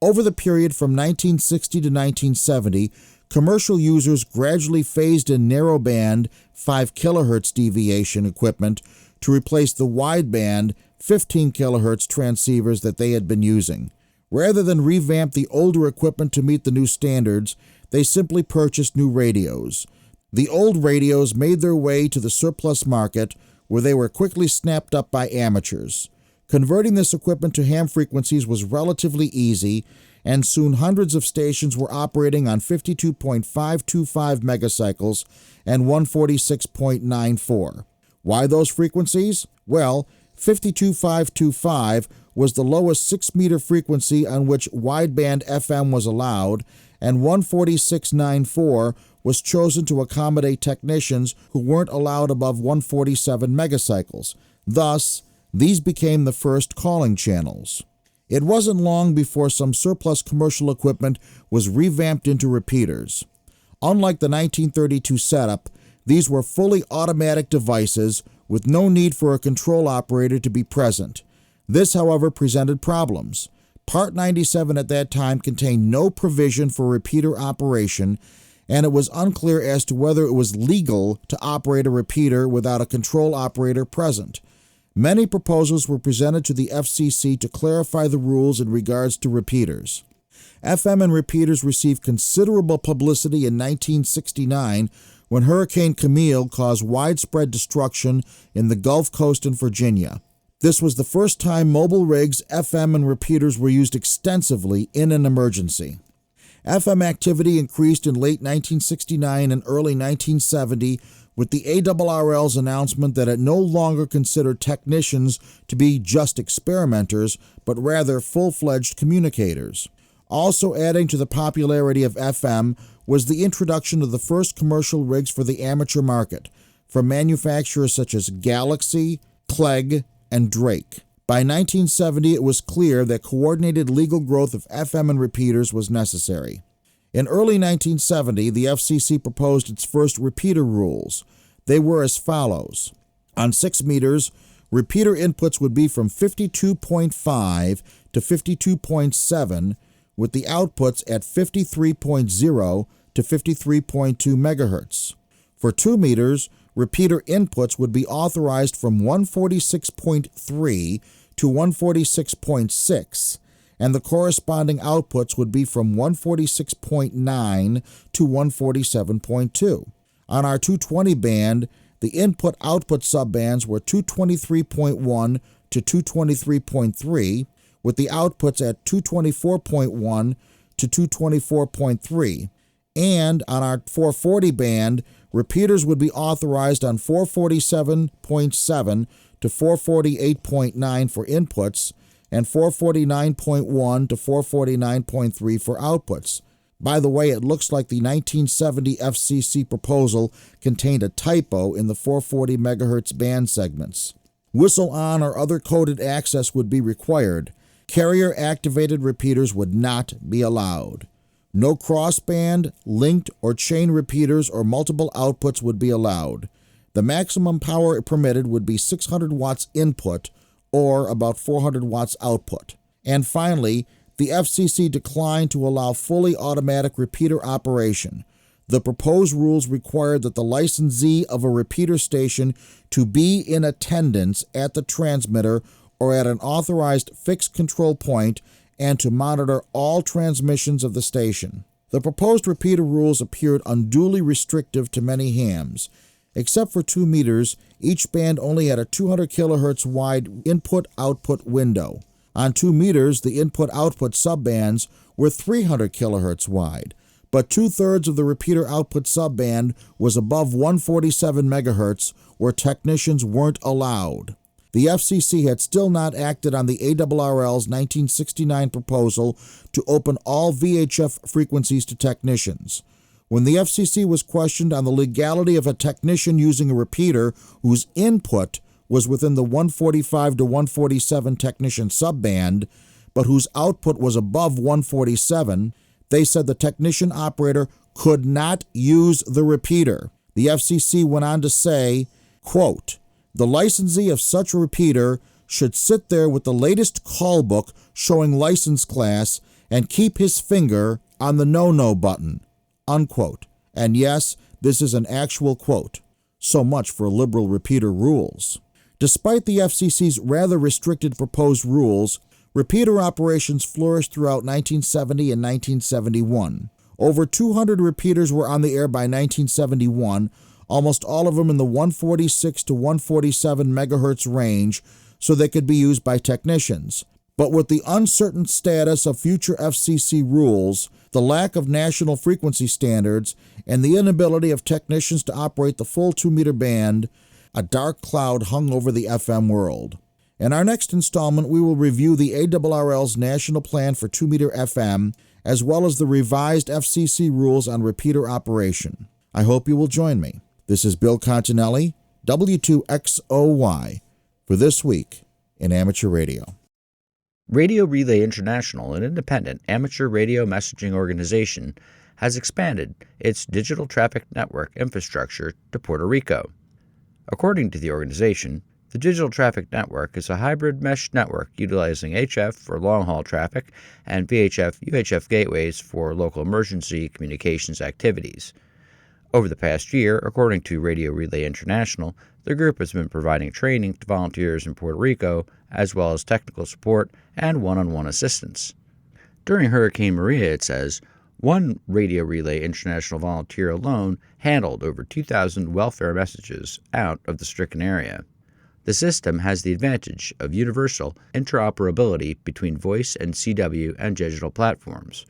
Over the period from 1960 to 1970, commercial users gradually phased in narrowband 5 kHz deviation equipment to replace the wideband 15 kHz transceivers that they had been using. Rather than revamp the older equipment to meet the new standards, they simply purchased new radios. The old radios made their way to the surplus market, where they were quickly snapped up by amateurs. Converting this equipment to ham frequencies was relatively easy, and soon hundreds of stations were operating on 52.525 megacycles and 146.94. Why those frequencies? Well, 52525 was the lowest 6-meter frequency on which wideband FM was allowed, and 146.94 was chosen to accommodate technicians who weren't allowed above 147 megacycles. Thus, these became the first calling channels. It wasn't long before some surplus commercial equipment was revamped into repeaters. Unlike the 1932 setup, these were fully automatic devices with no need for a control operator to be present. This, however, presented problems. Part 97 at that time contained no provision for repeater operation, and it was unclear as to whether it was legal to operate a repeater without a control operator present. Many proposals were presented to the FCC to clarify the rules in regards to repeaters. FM and repeaters received considerable publicity in 1969 when Hurricane Camille caused widespread destruction in the Gulf Coast and Virginia. This was the first time mobile rigs, FM, and repeaters were used extensively in an emergency. FM activity increased in late 1969 and early 1970 with the ARRL's announcement that it no longer considered technicians to be just experimenters, but rather full-fledged communicators. Also adding to the popularity of FM was the introduction of the first commercial rigs for the amateur market, from manufacturers such as Galaxy, Clegg, and Drake. By 1970, it was clear that coordinated legal growth of FM and repeaters was necessary. In early 1970, the FCC proposed its first repeater rules. They were as follows. On 6 meters, repeater inputs would be from 52.5 to 52.7, with the outputs at 53.0 to 53.2 megahertz. For 2 meters, repeater inputs would be authorized from 146.3 to 146.6, and the corresponding outputs would be from 146.9 to 147.2. On our 220 band, the input-output subbands were 223.1 to 223.3, with the outputs at 224.1 to 224.3, And on our 440 band, repeaters would be authorized on 447.7 to 448.9 for inputs and 449.1 to 449.3 for outputs. By the way, it looks like the 1970 FCC proposal contained a typo in the 440 MHz band segments. Whistle-on or other coded access would be required. Carrier-activated repeaters would not be allowed. No crossband, linked, or chain repeaters or multiple outputs would be allowed. The maximum power permitted would be 600 watts input or about 400 watts output. And finally, the FCC declined to allow fully automatic repeater operation. The proposed rules required that the licensee of a repeater station to be in attendance at the transmitter or at an authorized fixed control point and to monitor all transmissions of the station. The proposed repeater rules appeared unduly restrictive to many hams. Except for 2 meters, each band only had a 200 kHz wide input-output window. On 2 meters, the input-output subbands were 300 kHz wide, but 2/3 of the repeater output subband was above 147 MHz, where technicians weren't allowed. The FCC had still not acted on the ARRL's 1969 proposal to open all VHF frequencies to technicians. When the FCC was questioned on the legality of a technician using a repeater whose input was within the 145 to 147 technician subband, but whose output was above 147, they said the technician operator could not use the repeater. The FCC went on to say, quote, "The licensee of such a repeater should sit there with the latest call book showing license class and keep his finger on the no-no button," unquote. And yes, this is an actual quote. So much for liberal repeater rules. Despite the FCC's rather restricted proposed rules, repeater operations flourished throughout 1970 and 1971. Over 200 repeaters were on the air by 1971, almost all of them in the 146 to 147 MHz range, so they could be used by technicians. But with the uncertain status of future FCC rules, the lack of national frequency standards, and the inability of technicians to operate the full 2-meter band, a dark cloud hung over the FM world. In our next installment, we will review the ARRL's national plan for 2-meter FM, as well as the revised FCC rules on repeater operation. I hope you will join me. This is Bill Continelli, W2XOY, for This Week in Amateur Radio. Radio Relay International, an independent amateur radio messaging organization, has expanded its digital traffic network infrastructure to Puerto Rico. According to the organization, the Digital Traffic Network is a hybrid mesh network utilizing HF for long-haul traffic and VHF-UHF gateways for local emergency communications activities. Over the past year, according to Radio Relay International, the group has been providing training to volunteers in Puerto Rico, as well as technical support and one-on-one assistance. During Hurricane Maria, it says, one Radio Relay International volunteer alone handled over 2,000 welfare messages out of the stricken area. The system has the advantage of universal interoperability between voice and CW and digital platforms.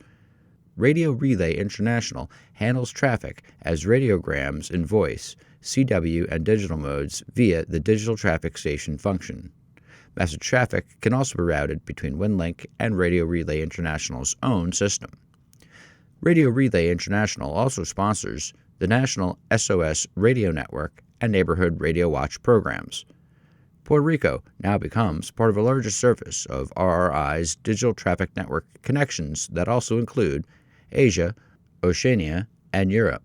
Radio Relay International handles traffic as radiograms in voice, CW, and digital modes via the digital traffic station function. Message traffic can also be routed between WinLink and Radio Relay International's own system. Radio Relay International also sponsors the National SOS Radio Network and Neighborhood Radio Watch programs. Puerto Rico now becomes part of a larger service of RRI's digital traffic network connections that also include Asia, Oceania, and Europe.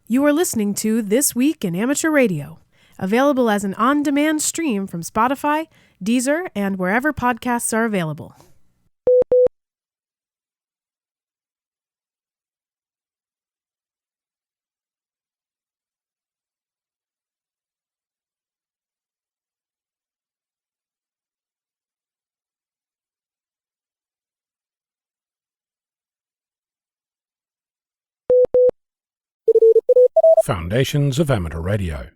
You are listening to This Week in Amateur Radio, available as an on-demand stream from Spotify, Deezer, and wherever podcasts are available. Foundations of Amateur Radio.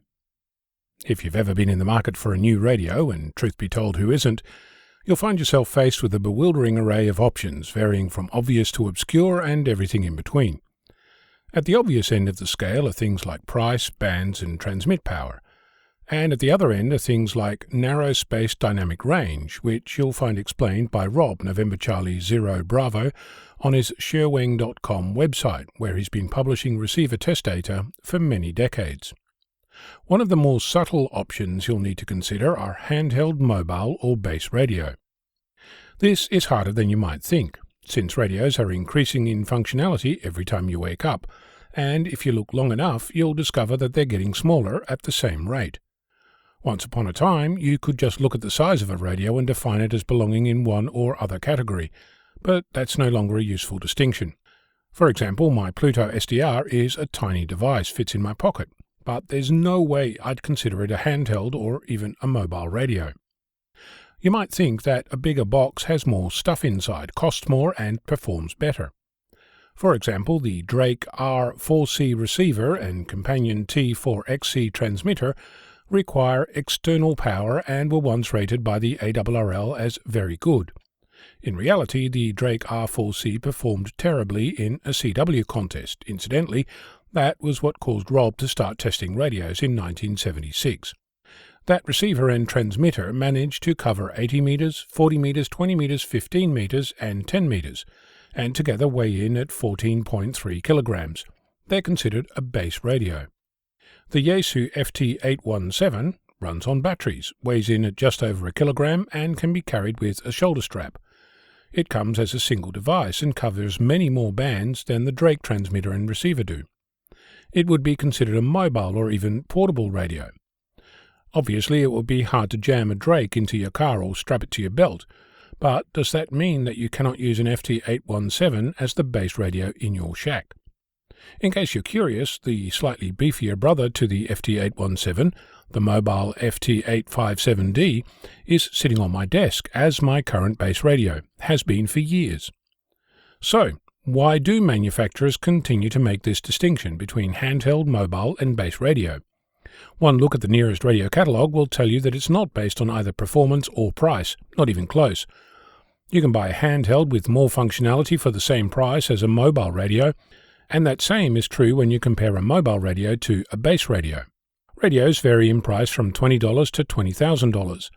If you've ever been in the market for a new radio, and truth be told, who isn't, you'll find yourself faced with a bewildering array of options varying from obvious to obscure and everything in between. At the obvious end of the scale are things like price, bands, and transmit power. And at the other end are things like narrow space dynamic range, which you'll find explained by Rob, November Charlie 0 Bravo, on his sherwing.com website, where he's been publishing receiver test data for many decades. One of the more subtle options you'll need to consider are handheld, mobile, or base radio. This is harder than you might think, since radios are increasing in functionality every time you wake up, and if you look long enough, you'll discover that they're getting smaller at the same rate. Once upon a time, you could just look at the size of a radio and define it as belonging in one or other category, but that's no longer a useful distinction. For example, my Pluto SDR is a tiny device, fits in my pocket, but there's no way I'd consider it a handheld or even a mobile radio. You might think that a bigger box has more stuff inside, costs more, and performs better. For example, the Drake R4C receiver and companion T4XC transmitter require external power and were once rated by the ARRL as very good. In reality, the Drake R4C performed terribly in a CW contest. Incidentally, that was what caused Rob to start testing radios in 1976. That receiver and transmitter managed to cover 80 meters, 40 meters, 20 meters, 15 meters, and 10 meters, and together weigh in at 14.3 kilograms. They're considered a base radio. The Yaesu FT817 runs on batteries, weighs in at just over a kilogram, and can be carried with a shoulder strap. It comes as a single device and covers many more bands than the Drake transmitter and receiver do. It would be considered a mobile or even portable radio. Obviously, it would be hard to jam a Drake into your car or strap it to your belt, but does that mean that you cannot use an FT817 as the base radio in your shack? In case you're curious, the slightly beefier brother to the FT817, the mobile FT857D, is sitting on my desk as my current base radio, has been for years. So, why do manufacturers continue to make this distinction between handheld, mobile, and base radio? One look at the nearest radio catalogue will tell you that it's not based on either performance or price, not even close. You can buy a handheld with more functionality for the same price as a mobile radio, and that same is true when you compare a mobile radio to a base radio. Radios vary in price from $20 to $20,000.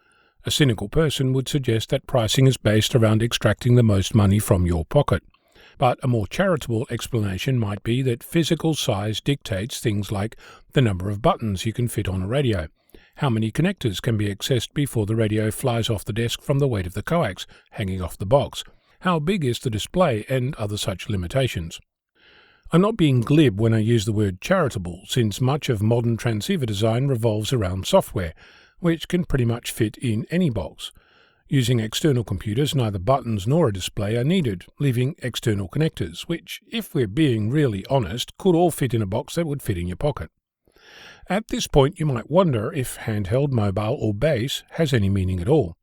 A cynical person would suggest that pricing is based around extracting the most money from your pocket. But a more charitable explanation might be that physical size dictates things like the number of buttons you can fit on a radio, how many connectors can be accessed before the radio flies off the desk from the weight of the coax hanging off the box, how big is the display, and other such limitations. I'm not being glib when I use the word charitable, since much of modern transceiver design revolves around software, which can pretty much fit in any box. Using external computers, neither buttons nor a display are needed, leaving external connectors, which, if we're being really honest, could all fit in a box that would fit in your pocket. At this point, you might wonder if handheld, mobile, or base has any meaning at all.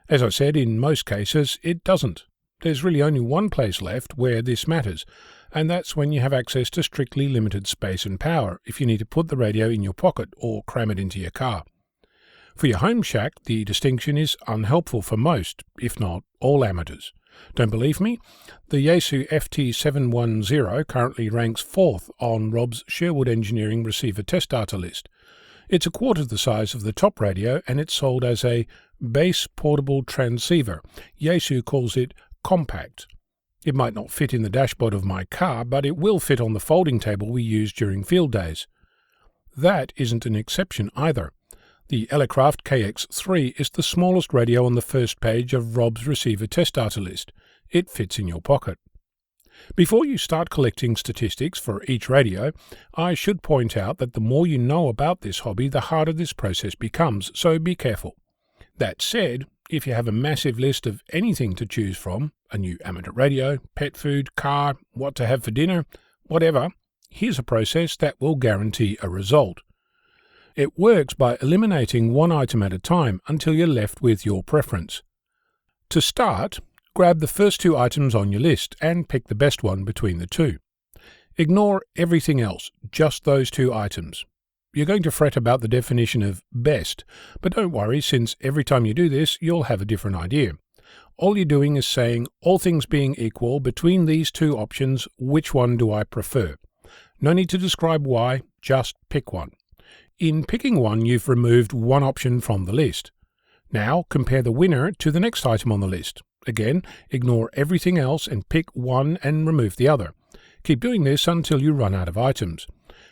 As I said, in most cases, it doesn't. There's really only one place left where this matters, and that's when you have access to strictly limited space and power if you need to put the radio in your pocket or cram it into your car. For your home shack, the distinction is unhelpful for most, if not all amateurs. Don't believe me? The Yaesu FT710 currently ranks 4th on Rob's Sherwood Engineering receiver test data list. It's a quarter the size of the top radio, and it's sold as a base portable transceiver. Yaesu calls it compact. It might not fit in the dashboard of my car, but it will fit on the folding table we use during field days. That isn't an exception either. The Elecraft KX3 is the smallest radio on the first page of Rob's receiver test data list. It fits in your pocket. Before you start collecting statistics for each radio, I should point out that the more you know about this hobby, the harder this process becomes, so be careful. That said, if you have a massive list of anything to choose from, a new amateur radio, pet food, car, what to have for dinner, whatever, here's a process that will guarantee a result. It works by eliminating one item at a time until you're left with your preference. To start, grab the first 2 items on your list and pick the best one between the 2. Ignore everything else, just those 2 items. You're going to fret about the definition of best, but don't worry, since every time you do this, you'll have a different idea. All you're doing is saying, all things being equal, between these 2 options, which one do I prefer? No need to describe why, just pick one. In picking one, you've removed one option from the list. Now compare the winner to the next item on the list. Again, ignore everything else and pick one and remove the other. Keep doing this until you run out of items.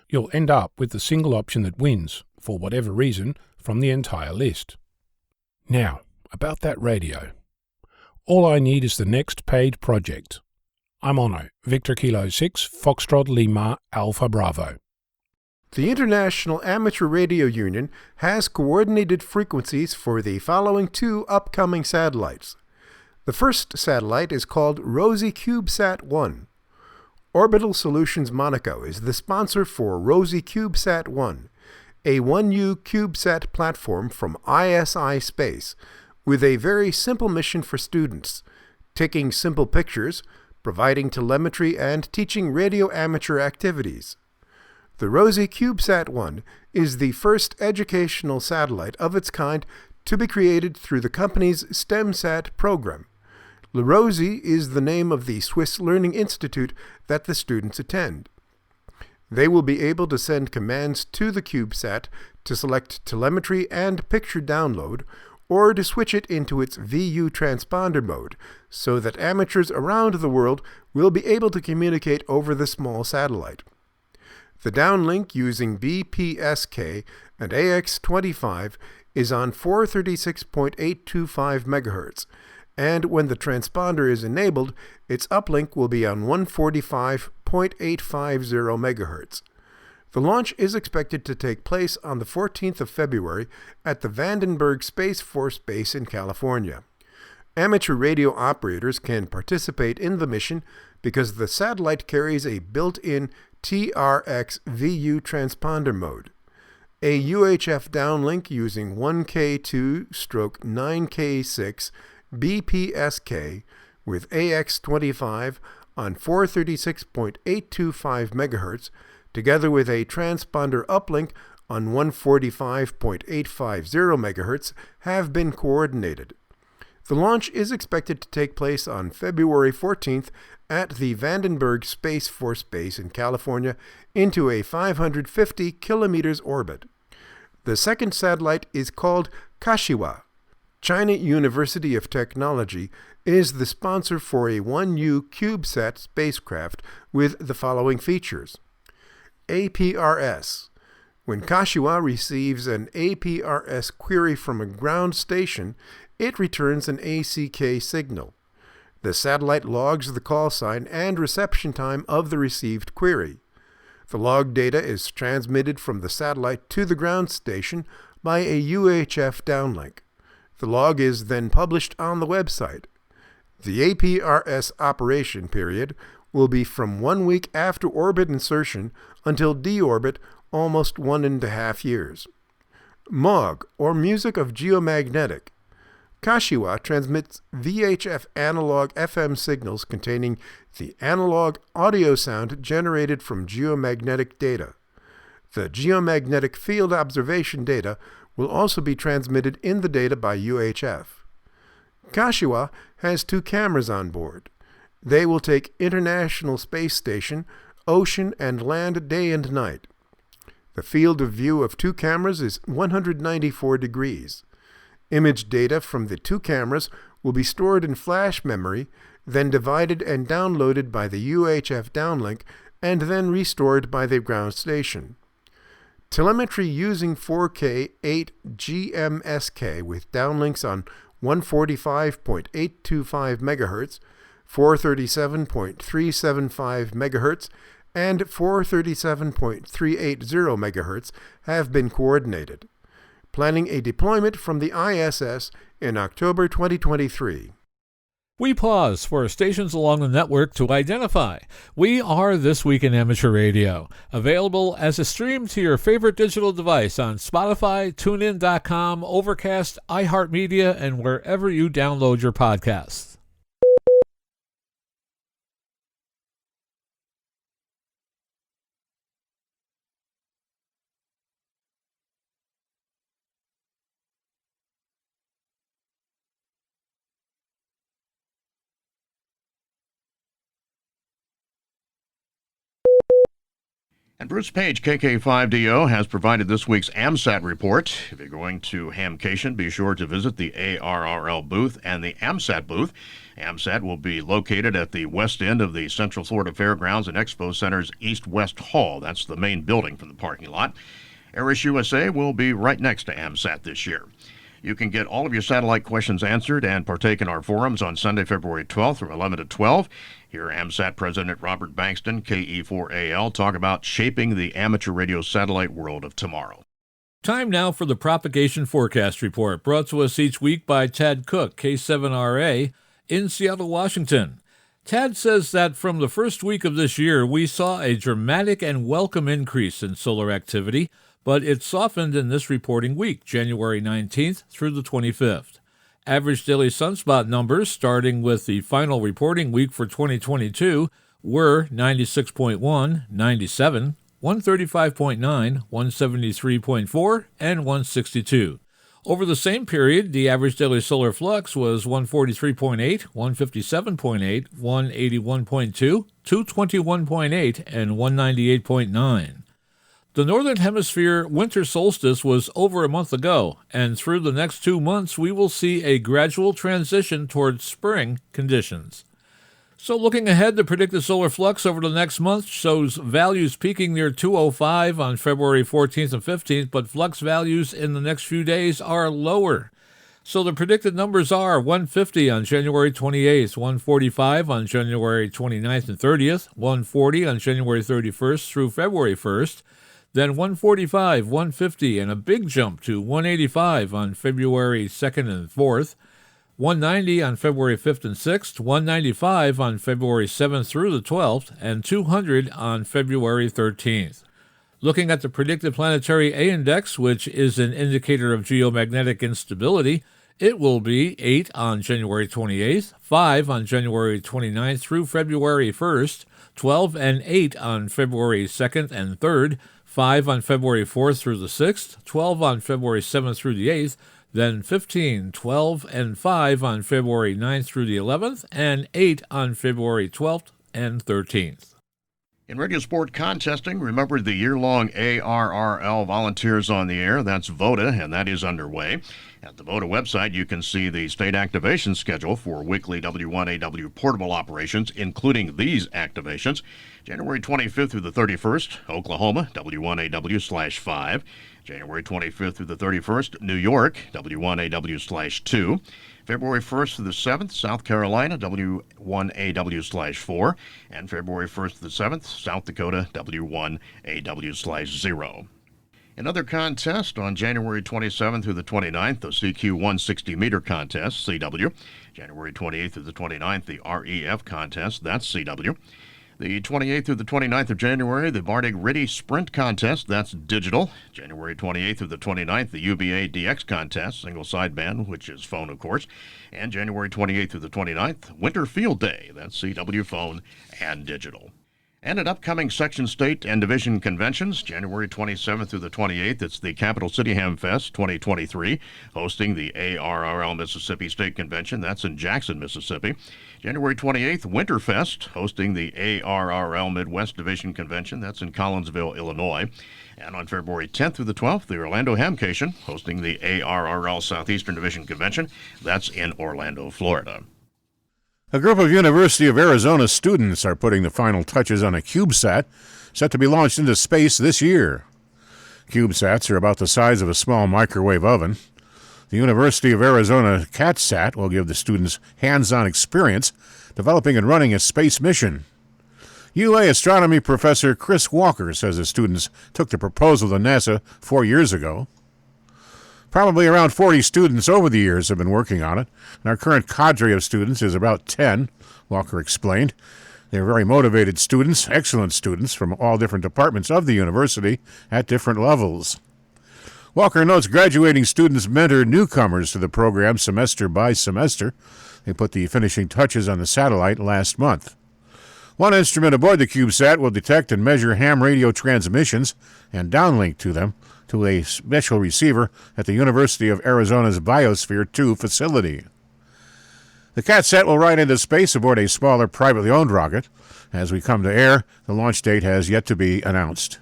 You'll end up with the single option that wins, for whatever reason, from the entire list. Now, about that radio. All I need is the next paid project. I'm Ono, Victor Kilo 6, Foxtrot Lima, Alpha Bravo. The International Amateur Radio Union has coordinated frequencies for the following two upcoming satellites. The first satellite is called Rosie Cubesat 1. Orbital Solutions Monaco is the sponsor for Rosie Cubesat 1, a 1U Cubesat platform from ISI Space, with a very simple mission for students, taking simple pictures, providing telemetry, and teaching radio amateur activities. The Rosie Cubesat 1 is the first educational satellite of its kind to be created through the company's STEMSat program. Le Rosie is the name of the Swiss Learning Institute that the students attend. They will be able to send commands to the CubeSat to select telemetry and picture download, or to switch it into its VU transponder mode, so that amateurs around the world will be able to communicate over the small satellite. The downlink using BPSK and AX25 is on 436.825 MHz, and when the transponder is enabled, its uplink will be on 145.850 MHz. The launch is expected to take place on the 14th of February at the Vandenberg Space Force Base in California. Amateur radio operators can participate in the mission because the satellite carries a built-in TRX VU transponder mode. A UHF downlink using 1K2/9K6 BPSK with AX25 on 436.825 MHz, together with a transponder uplink on 145.850 MHz, have been coordinated. The launch is expected to take place on February 14th at the Vandenberg Space Force Base in California into a 550 kilometers orbit. The second satellite is called Kashiwa. China University of Technology is the sponsor for a 1U CubeSat spacecraft with the following features. APRS. When Kashiwa receives an APRS query from a ground station, it returns an ACK signal. The satellite logs the call sign and reception time of the received query. The log data is transmitted from the satellite to the ground station by a UHF downlink. The log is then published on the website. The APRS operation period will be from 1 week after orbit insertion until deorbit, almost 1.5 years. MOG, or Music of Geomagnetic. Kashiwa transmits VHF analog FM signals containing the analog audio sound generated from geomagnetic data. The geomagnetic field observation data will also be transmitted in the data by UHF. Kashiwa has 2 cameras on board. They will take International Space Station, ocean, and land day and night. The field of view of 2 cameras is 194 degrees. Image data from the 2 cameras will be stored in flash memory, then divided and downloaded by the UHF downlink, and then restored by the ground station. Telemetry using 4K 8 GMSK with downlinks on 145.825 MHz, 437.375 MHz, and 437.380 MHz have been coordinated, planning a deployment from the ISS in October 2023. We pause for stations along the network to identify. We are This Week in Amateur Radio, available as a stream to your favorite digital device on Spotify, TuneIn.com, Overcast, iHeartMedia, and wherever you download your podcasts. And Bruce Page, KK5DO, has provided this week's AMSAT report. If you're going to HamCation, be sure to visit the ARRL booth and the AMSAT booth. AMSAT will be located at the west end of the Central Florida Fairgrounds and Expo Center's East-West Hall. That's the main building from the parking lot. Airish USA will be right next to AMSAT this year. You can get all of your satellite questions answered and partake in our forums on Sunday, February 12th from 11 to 12. Hear AMSAT President Robert Bankston, KE4AL, talk about shaping the amateur radio satellite world of tomorrow. Time now for the Propagation Forecast Report, brought to us each week by Tad Cook, K7RA, in Seattle, Washington. Tad says that from the first week of this year, we saw a dramatic and welcome increase in solar activity, but it softened in this reporting week, January 19th through the 25th. Average daily sunspot numbers, starting with the final reporting week for 2022, were 96.1, 97, 135.9, 173.4, and 162. Over the same period, the average daily solar flux was 143.8, 157.8, 181.2, 221.8, and 198.9. The Northern Hemisphere winter solstice was over a month ago, and through the next 2 months we will see a gradual transition towards spring conditions. So looking ahead, the predicted solar flux over the next month shows values peaking near 205 on February 14th and 15th, but flux values in the next few days are lower. So the predicted numbers are 150 on January 28th, 145 on January 29th and 30th, 140 on January 31st through February 1st, then 145, 150, and a big jump to 185 on February 2nd and 4th, 190 on February 5th and 6th, 195 on February 7th through the 12th, and 200 on February 13th. Looking at the predicted planetary A index, which is an indicator of geomagnetic instability, it will be 8 on January 28th, 5 on January 29th through February 1st, 12 and 8 on February 2nd and 3rd, 5 on February 4th through the 6th, 12 on February 7th through the 8th, then 15, 12, and 5 on February 9th through the 11th, and 8 on February 12th and 13th. In radio sport contesting, remember the year-long ARRL Volunteers on the Air. That's VOTA, and that is underway. At the VOTA website, you can see the state activation schedule for weekly W1AW portable operations, including these activations. January 25th through the 31st, Oklahoma, W1AW/5. January 25th through the 31st, New York, W1AW/2. February 1st through the 7th, South Carolina, W1AW/4. And February 1st to the 7th, South Dakota, W1AW/0. Another contest on January 27th through the 29th, the CQ 160-meter contest, CW. January 28th through the 29th, the REF contest, that's CW. The 28th through the 29th of January, the Bardig Riddy Sprint Contest, that's digital. January 28th through the 29th, the UBA DX Contest, single sideband, which is phone, of course. And January 28th through the 29th, Winter Field Day, that's CW phone and digital. And at upcoming section, state, and division conventions, January 27th through the 28th, it's the Capital City Ham Fest 2023, hosting the ARRL Mississippi State Convention. That's in Jackson, Mississippi. January 28th, Winterfest, hosting the ARRL Midwest Division Convention. That's in Collinsville, Illinois. And on February 10th through the 12th, the Orlando HamCation, hosting the ARRL Southeastern Division Convention. That's in Orlando, Florida. A group of University of Arizona students are putting the final touches on a Cubesat set to be launched into space this year. Cubesats are about the size of a small microwave oven. The University of Arizona CatSat will give the students hands-on experience developing and running a space mission. UA astronomy professor Chris Walker says the students took the proposal to NASA 4 years ago. Probably around 40 students over the years have been working on it, and our current cadre of students is about 10, Walker explained. They're very motivated students, excellent students from all different departments of the university at different levels. Walker notes graduating students mentor newcomers to the program semester by semester. They put the finishing touches on the satellite last month. One instrument aboard the Cubesat will detect and measure ham radio transmissions and downlink to them to a special receiver at the University of Arizona's Biosphere 2 facility. The CatSat will ride into space aboard a smaller privately owned rocket. As we come to air, the launch date has yet to be announced.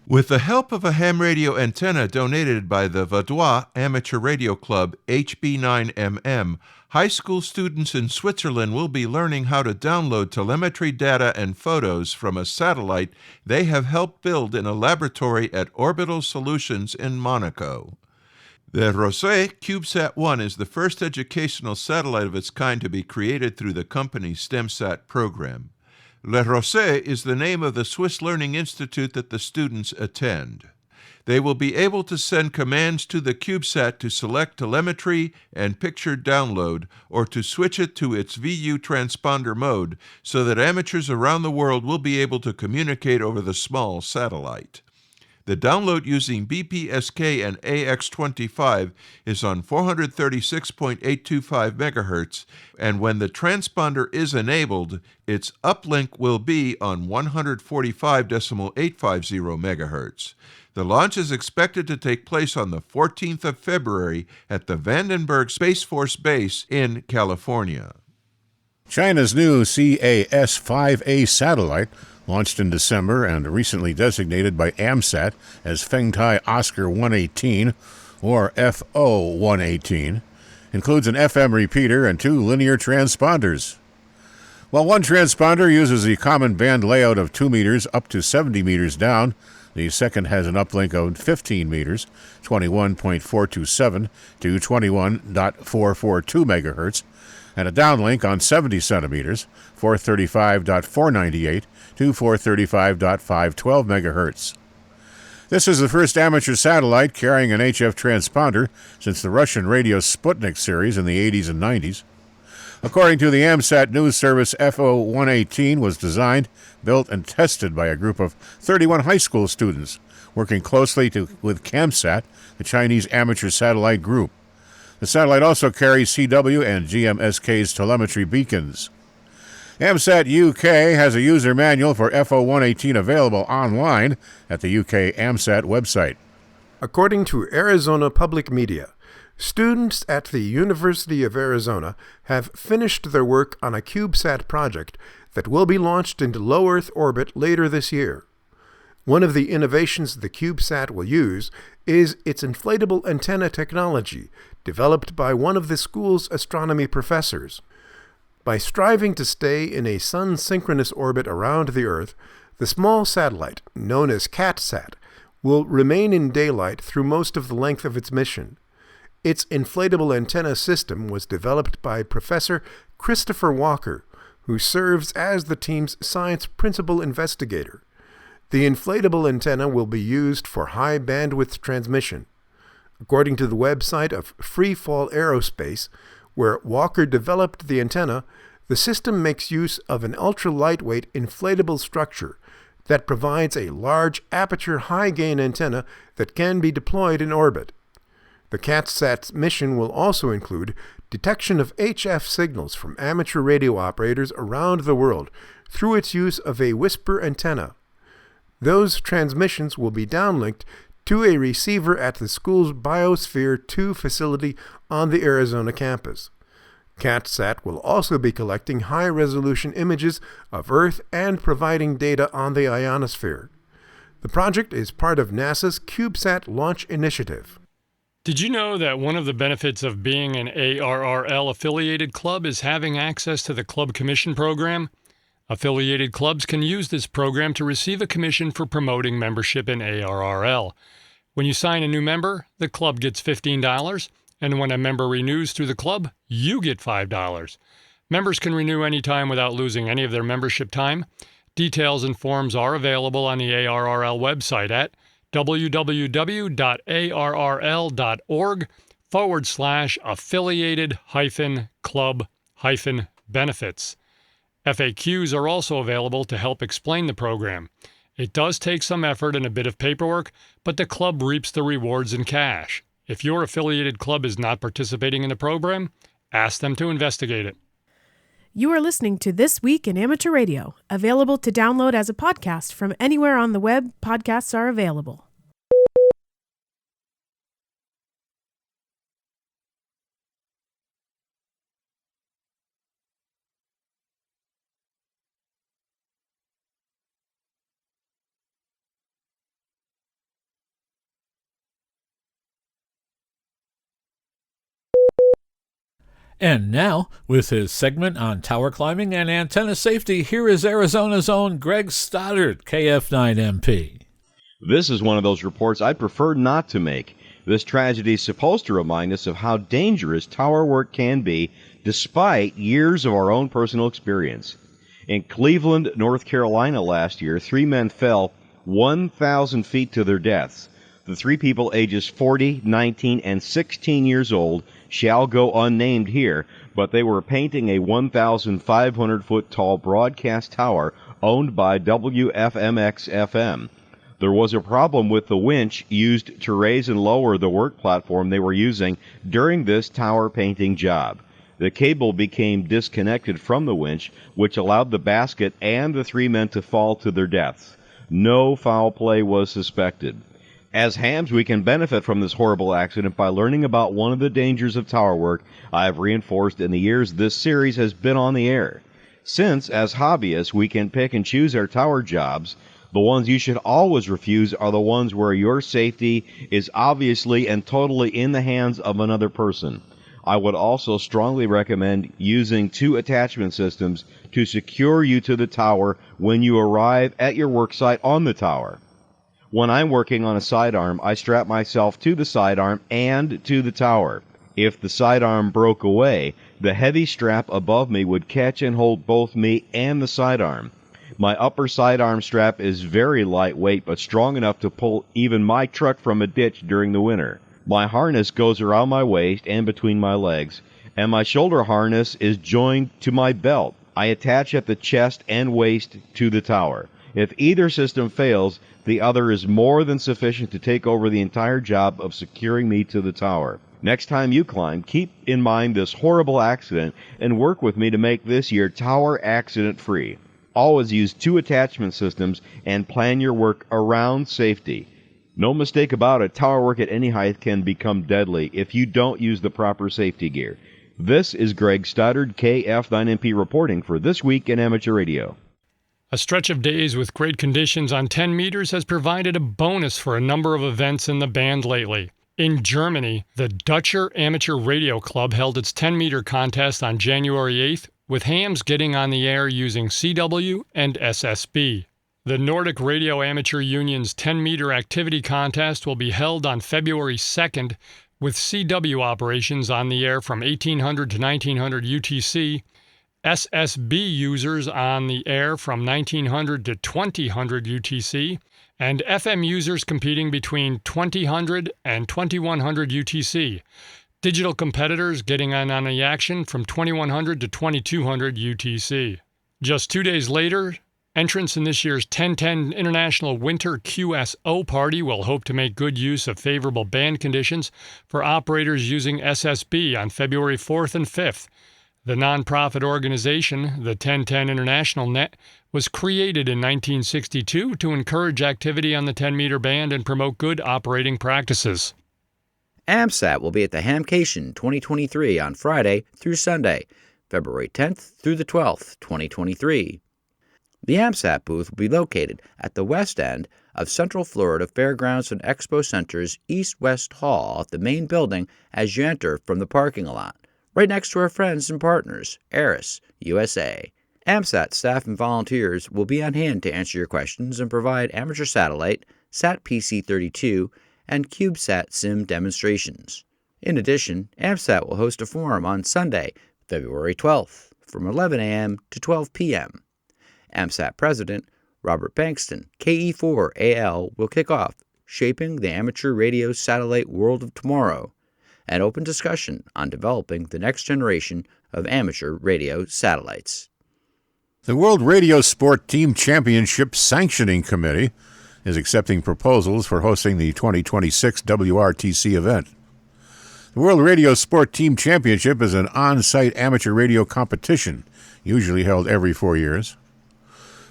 With the help of a ham radio antenna donated by the Vaudois Amateur Radio Club HB9MM, high school students in Switzerland will be learning how to download telemetry data and photos from a satellite they have helped build in a laboratory at Orbital Solutions in Monaco. The Rosé Cubesat-1 is the first educational satellite of its kind to be created through the company's STEMSat program. Le Rosé is the name of the Swiss Learning Institute that the students attend. They will be able to send commands to the CubeSat to select telemetry and picture download, or to switch it to its VU transponder mode so that amateurs around the world will be able to communicate over the small satellite. The download using BPSK and AX25 is on 436.825 MHz, and when the transponder is enabled, its uplink will be on 145.850 MHz. The launch is expected to take place on the 14th of February at the Vandenberg Space Force Base in California. China's new CAS-5A satellite, launched in December and recently designated by AMSAT as Fengtai Oscar 118, or FO-118, includes an FM repeater and 2 linear transponders. While one transponder uses the common band layout of 2 meters up to 70 meters down, the second has an uplink of 15 meters, 21.427 to 21.442 megahertz, and a downlink on 70 centimeters, 435.498 to 435.512 megahertz. This is the first amateur satellite carrying an HF transponder since the Russian radio Sputnik series in the 80s and 90s. According to the AMSAT news service, FO-118 was designed, built, and tested by a group of 31 high school students, working closely with CAMSAT, the Chinese amateur satellite group. The satellite also carries CW and GMSK's telemetry beacons. AMSAT UK has a user manual for FO-118 available online at the UK AMSAT website. According to Arizona Public Media, students at the University of Arizona have finished their work on a Cubesat project that will be launched into low Earth orbit later this year. One of the innovations the Cubesat will use is its inflatable antenna technology, developed by one of the school's astronomy professors. By striving to stay in a sun-synchronous orbit around the Earth, the small satellite, known as CatSat, will remain in daylight through most of the length of its mission. Its inflatable antenna system was developed by Professor Christopher Walker, who serves as the team's science principal investigator. The inflatable antenna will be used for high bandwidth transmission. According to the website of Freefall Aerospace, where Walker developed the antenna, the system makes use of an ultra-lightweight inflatable structure that provides a large aperture high-gain antenna that can be deployed in orbit. The CatSat's mission will also include detection of HF signals from amateur radio operators around the world through its use of a whisper antenna. Those transmissions will be downlinked to a receiver at the school's Biosphere 2 facility on the Arizona campus. CatSat will also be collecting high-resolution images of Earth and providing data on the ionosphere. The project is part of NASA's Cubesat launch initiative. Did you know that one of the benefits of being an ARRL-affiliated club is having access to the Club Commission program? Affiliated clubs can use this program to receive a commission for promoting membership in ARRL. When you sign a new member, the club gets $15, and when a member renews through the club, you get $5. Members can renew anytime without losing any of their membership time. Details and forms are available on the ARRL website at www.arrl.org/affiliated-club-benefits. FAQs are also available to help explain the program. It does take some effort and a bit of paperwork, but the club reaps the rewards in cash. If your affiliated club is not participating in the program, ask them to investigate it. You are listening to This Week in Amateur Radio, available to download as a podcast from anywhere on the web podcasts are available. And now, with his segment on tower climbing and antenna safety, here is Arizona's own Greg Stoddard, KF9MP. This is one of those reports I'd prefer not to make. This tragedy is supposed to remind us of how dangerous tower work can be, despite years of our own personal experience. In Cleveland, North Carolina last year, 3 men fell 1,000 feet to their deaths. The 3 people ages 40, 19, and 16 years old shall go unnamed here, but they were painting a 1,500-foot tall broadcast tower owned by WFMX-FM. There was a problem with the winch used to raise and lower the work platform they were using during this tower painting job. The cable became disconnected from the winch, which allowed the basket and the 3 men to fall to their deaths. No foul play was suspected. As hams, we can benefit from this horrible accident by learning about one of the dangers of tower work I have reinforced in the years this series has been on the air. Since, as hobbyists, we can pick and choose our tower jobs, the ones you should always refuse are the ones where your safety is obviously and totally in the hands of another person. I would also strongly recommend using 2 attachment systems to secure you to the tower when you arrive at your worksite on the tower. When I'm working on a sidearm, I strap myself to the sidearm and to the tower. If the sidearm broke away, the heavy strap above me would catch and hold both me and the sidearm. My upper sidearm strap is very lightweight but strong enough to pull even my truck from a ditch during the winter. My harness goes around my waist and between my legs, and my shoulder harness is joined to my belt. I attach at the chest and waist to the tower. If either system fails, the other is more than sufficient to take over the entire job of securing me to the tower. Next time you climb, keep in mind this horrible accident and work with me to make this year tower accident-free. Always use 2 attachment systems and plan your work around safety. No mistake about it, tower work at any height can become deadly if you don't use the proper safety gear. This is Greg Stoddard, KF9MP, reporting for This Week in Amateur Radio. A stretch of days with great conditions on 10 meters has provided a bonus for a number of events in the band lately. In Germany, the Dutcher Amateur Radio Club held its 10-meter contest on January 8th, with hams getting on the air using CW and SSB. The Nordic Radio Amateur Union's 10-meter activity contest will be held on February 2nd, with CW operations on the air from 1800 to 1900 UTC, SSB users on the air from 1900 to 2000 UTC, and FM users competing between 2000 and 2100 UTC. Digital competitors getting on the action from 2100 to 2200 UTC. Just 2 days later, entrants in this year's 1010 International Winter QSO Party will hope to make good use of favorable band conditions for operators using SSB on February 4th and 5th. The nonprofit organization, the 1010 International Net, was created in 1962 to encourage activity on the 10-meter band and promote good operating practices. AMSAT will be at the HamCation 2023 on Friday through Sunday, February 10th through the 12th, 2023. The AMSAT booth will be located at the west end of Central Florida Fairgrounds and Expo Center's East-West Hall at the main building as you enter from the parking lot, right next to our friends and partners, Aris USA. AMSAT staff and volunteers will be on hand to answer your questions and provide amateur satellite, SAT-PC32, and Cubesat sim demonstrations. In addition, AMSAT will host a forum on Sunday, February 12th, from 11 a.m. to 12 p.m. AMSAT President Robert Bankston, KE4AL, will kick off Shaping the Amateur Radio Satellite World of Tomorrow, an open discussion on developing the next generation of amateur radio satellites. The World Radio Sport Team Championship Sanctioning Committee is accepting proposals for hosting the 2026 WRTC event. The World Radio Sport Team Championship is an on-site amateur radio competition, usually held every 4 years.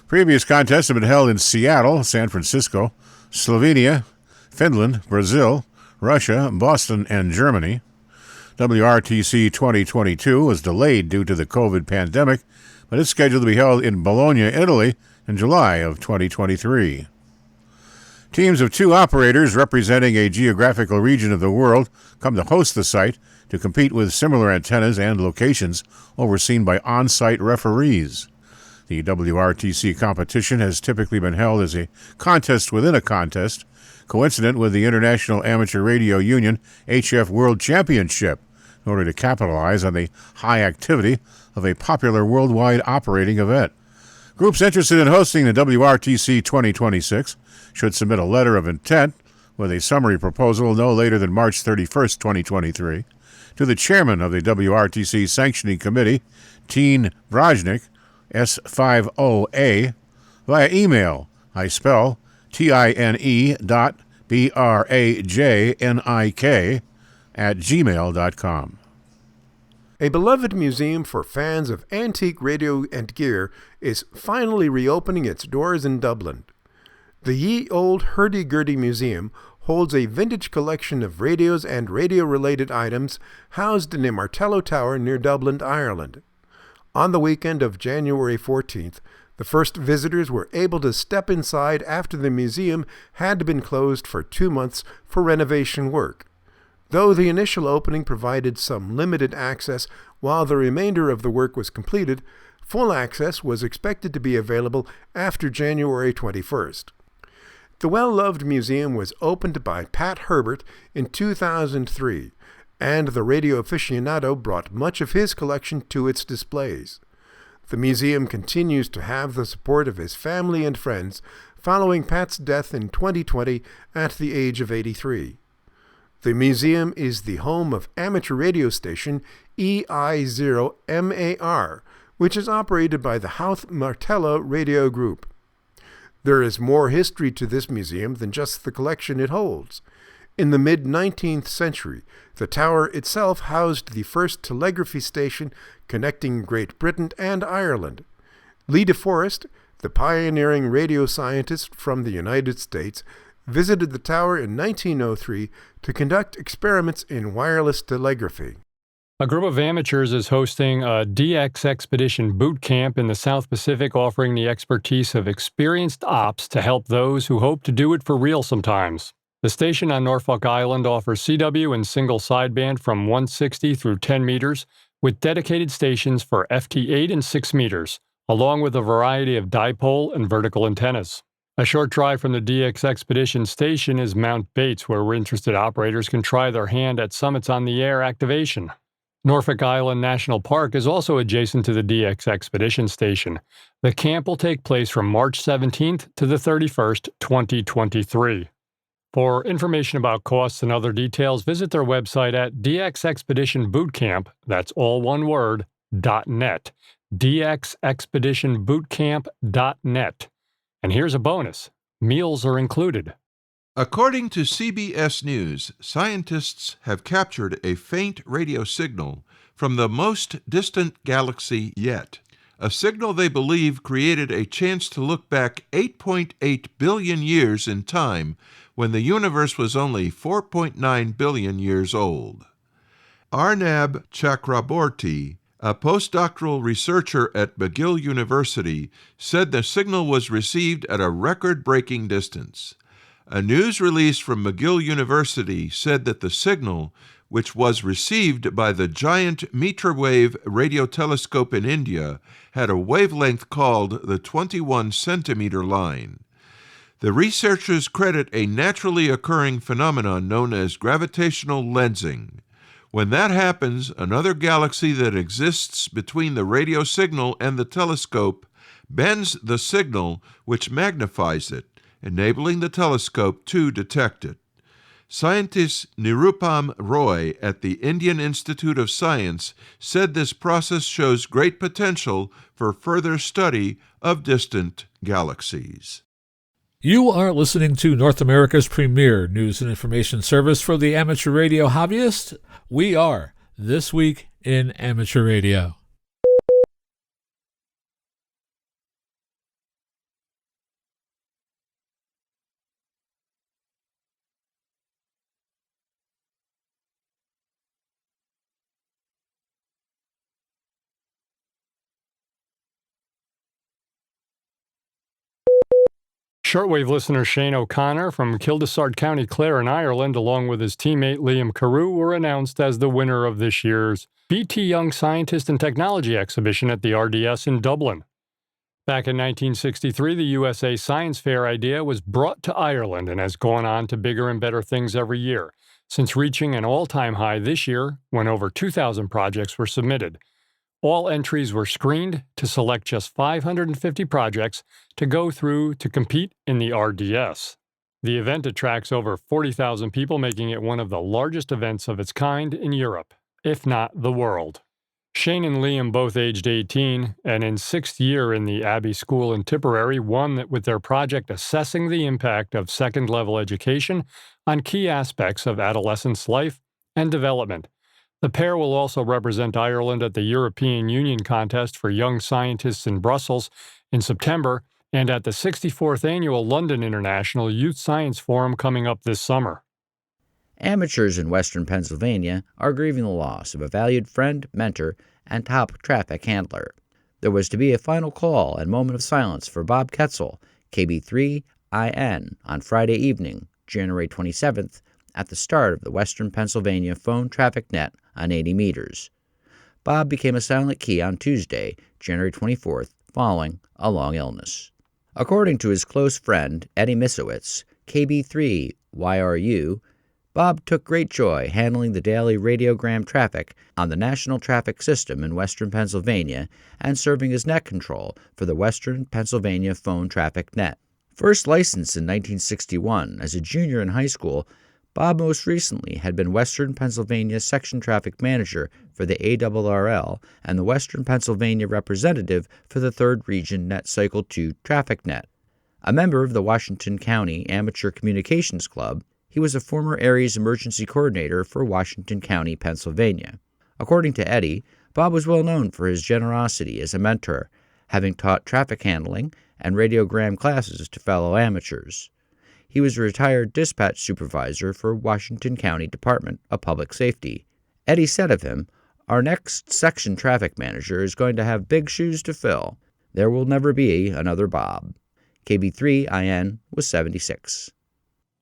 Previous contests have been held in Seattle, San Francisco, Slovenia, Finland, Brazil, Russia, Boston, and Germany. WRTC 2022 was delayed due to the COVID pandemic, but is scheduled to be held in Bologna, Italy, in July of 2023. Teams of 2 operators representing a geographical region of the world come to host the site to compete with similar antennas and locations overseen by on-site referees. The WRTC competition has typically been held as a contest within a contest, coincident with the International Amateur Radio Union HF World Championship, in order to capitalize on the high activity of a popular worldwide operating event. Groups interested in hosting the WRTC 2026 should submit a letter of intent with a summary proposal no later than March 31st, 2023, to the chairman of the WRTC Sanctioning Committee, Teen Brajnik, S50A, via email. I spell tine.brajnik @gmail.com. A beloved museum for fans of antique radio and gear is finally reopening its doors in Dublin. The Ye Old Hurdy-Gurdy Museum holds a vintage collection of radios and radio-related items housed in a Martello Tower near Dublin, Ireland. On the weekend of January 14th, the first visitors were able to step inside after the museum had been closed for 2 months for renovation work. Though the initial opening provided some limited access while the remainder of the work was completed, full access was expected to be available after January 21st. The well-loved museum was opened by Pat Herbert in 2003, and the radio aficionado brought much of his collection to its displays. The museum continues to have the support of his family and friends following Pat's death in 2020 at the age of 83. The museum is the home of amateur radio station EI0MAR, which is operated by the Houth Martello Radio Group. There is more history to this museum than just the collection it holds. In the mid-19th century, the tower itself housed the first telegraphy station connecting Great Britain and Ireland. Lee DeForest, the pioneering radio scientist from the United States, visited the tower in 1903 to conduct experiments in wireless telegraphy. A group of amateurs is hosting a DX Expedition boot camp in the South Pacific, offering the expertise of experienced ops to help those who hope to do it for real sometimes. The station on Norfolk Island offers CW and single sideband from 160 through 10 meters, with dedicated stations for FT8 and 6 meters, along with a variety of dipole and vertical antennas. A short drive from the DX Expedition station is Mount Bates, where interested operators can try their hand at Summits on the Air activation. Norfolk Island National Park is also adjacent to the DX Expedition station. The camp will take place from March 17th to the 31st, 2023. For information about costs and other details, visit their website at dxexpeditionbootcamp, that's all one word, .net, dxexpeditionbootcamp.net. And here's a bonus. Meals are included. According to CBS News, scientists have captured a faint radio signal from the most distant galaxy yet, a signal they believe created a chance to look back 8.8 billion years in time when the universe was only 4.9 billion years old. Arnab Chakraborty, a postdoctoral researcher at McGill University, said the signal was received at a record-breaking distance. A news release from McGill University said that the signal, which was received by the giant meter-wave radio telescope in India, had a wavelength called the 21-centimeter line. The researchers credit a naturally occurring phenomenon known as gravitational lensing. When that happens, another galaxy that exists between the radio signal and the telescope bends the signal, which magnifies it, enabling the telescope to detect it. Scientist Nirupam Roy at the Indian Institute of Science said this process shows great potential for further study of distant galaxies. You are listening to North America's premier news and information service for the amateur radio hobbyist. We are This Week in Amateur Radio. Shortwave listener Shane O'Connor from Kildesard County Clare in Ireland, along with his teammate Liam Carew, were announced as the winner of this year's BT Young Scientist and Technology exhibition at the RDS in Dublin. Back in 1963, the USA Science Fair idea was brought to Ireland and has gone on to bigger and better things every year, since reaching an all-time high this year when over 2,000 projects were submitted. All entries were screened to select just 550 projects to go through to compete in the RDS. The event attracts over 40,000 people, making it one of the largest events of its kind in Europe, if not the world. Shane and Liam, both aged 18 and in 6th year in the Abbey School in Tipperary, won with their project assessing the impact of second-level education on key aspects of adolescence life and development. The pair will also represent Ireland at the European Union Contest for Young Scientists in Brussels in September and at the 64th Annual London International Youth Science Forum coming up this summer. Amateurs in western Pennsylvania are grieving the loss of a valued friend, mentor, and top traffic handler. There was to be a final call and moment of silence for Bob Ketzel, KB3IN, on Friday evening, January 27th, at the start of the western Pennsylvania phone traffic net on 80 meters. Bob became a silent key on Tuesday, January 24th, following a long illness. According to his close friend, Eddie Misowitz, KB3YRU, Bob took great joy handling the daily radiogram traffic on the national traffic system in western Pennsylvania and serving as net control for the western Pennsylvania phone traffic net. First licensed in 1961 as a junior in high school, Bob most recently had been Western Pennsylvania Section Traffic Manager for the ARRL and the Western Pennsylvania representative for the 3rd Region Net Cycle 2 Traffic Net. A member of the Washington County Amateur Communications Club, he was a former Aries Emergency Coordinator for Washington County, Pennsylvania. According to Eddie, Bob was well known for his generosity as a mentor, having taught traffic handling and radiogram classes to fellow amateurs. He was a retired dispatch supervisor for Washington County Department of Public Safety. Eddie said of him, "Our next section traffic manager is going to have big shoes to fill. There will never be another Bob." KB3IN was 76.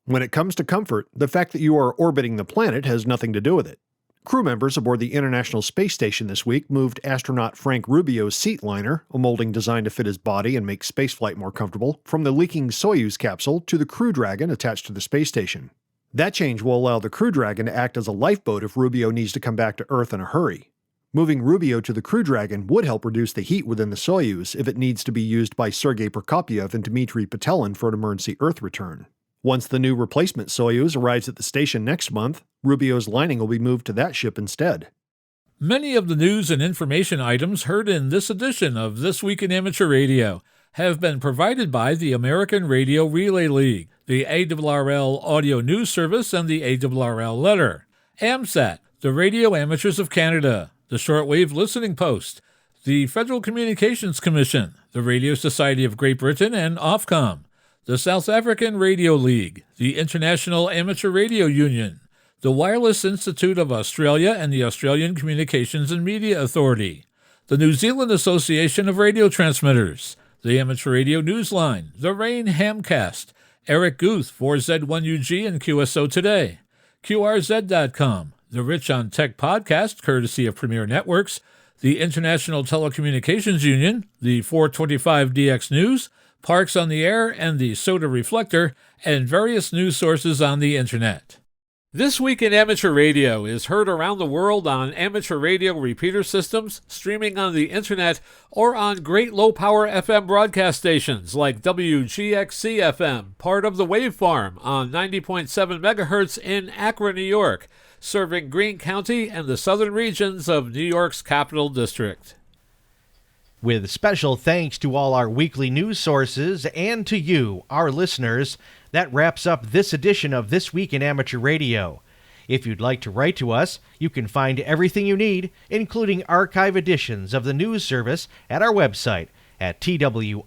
When it comes to comfort, the fact that you are orbiting the planet has nothing to do with it. Crew members aboard the International Space Station this week moved astronaut Frank Rubio's seat liner, a molding designed to fit his body and make spaceflight more comfortable, from the leaking Soyuz capsule to the Crew Dragon attached to the space station. That change will allow the Crew Dragon to act as a lifeboat if Rubio needs to come back to Earth in a hurry. Moving Rubio to the Crew Dragon would help reduce the heat within the Soyuz if it needs to be used by Sergei Prokopyev and Dmitry Petelin for an emergency Earth return. Once the new replacement Soyuz arrives at the station next month, Rubio's lining will be moved to that ship instead. Many of the news and information items heard in this edition of This Week in Amateur Radio have been provided by the American Radio Relay League, the ARRL Audio News Service, and the ARRL Letter, AMSAT, the Radio Amateurs of Canada, the Shortwave Listening Post, the Federal Communications Commission, the Radio Society of Great Britain, and Ofcom, the South African Radio League, the International Amateur Radio Union, the Wireless Institute of Australia and the Australian Communications and Media Authority, the New Zealand Association of Radio Transmitters, the Amateur Radio Newsline, the Rain Hamcast, Eric Guth, 4Z1UG and QSO Today, QRZ.com, the Rich on Tech podcast, courtesy of Premier Networks, the International Telecommunications Union, the 425DX News, Parks on the Air, and the Soda Reflector, and various news sources on the Internet. This Week in Amateur Radio is heard around the world on amateur radio repeater systems, streaming on the Internet, or on great low-power FM broadcast stations like WGXC-FM, part of the Wave Farm, on 90.7 MHz in Akron, New York, serving Greene County and the southern regions of New York's Capital District. With special thanks to all our weekly news sources and to you, our listeners, that wraps up this edition of This Week in Amateur Radio. If you'd like to write to us, you can find everything you need, including archive editions of the news service, at our website at twiar.net.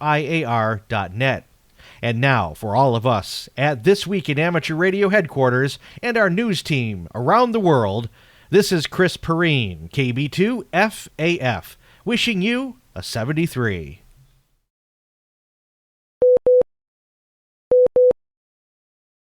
And now, for all of us at This Week in Amateur Radio headquarters and our news team around the world, this is Chris Perrine, KB2FAF, wishing you a 73.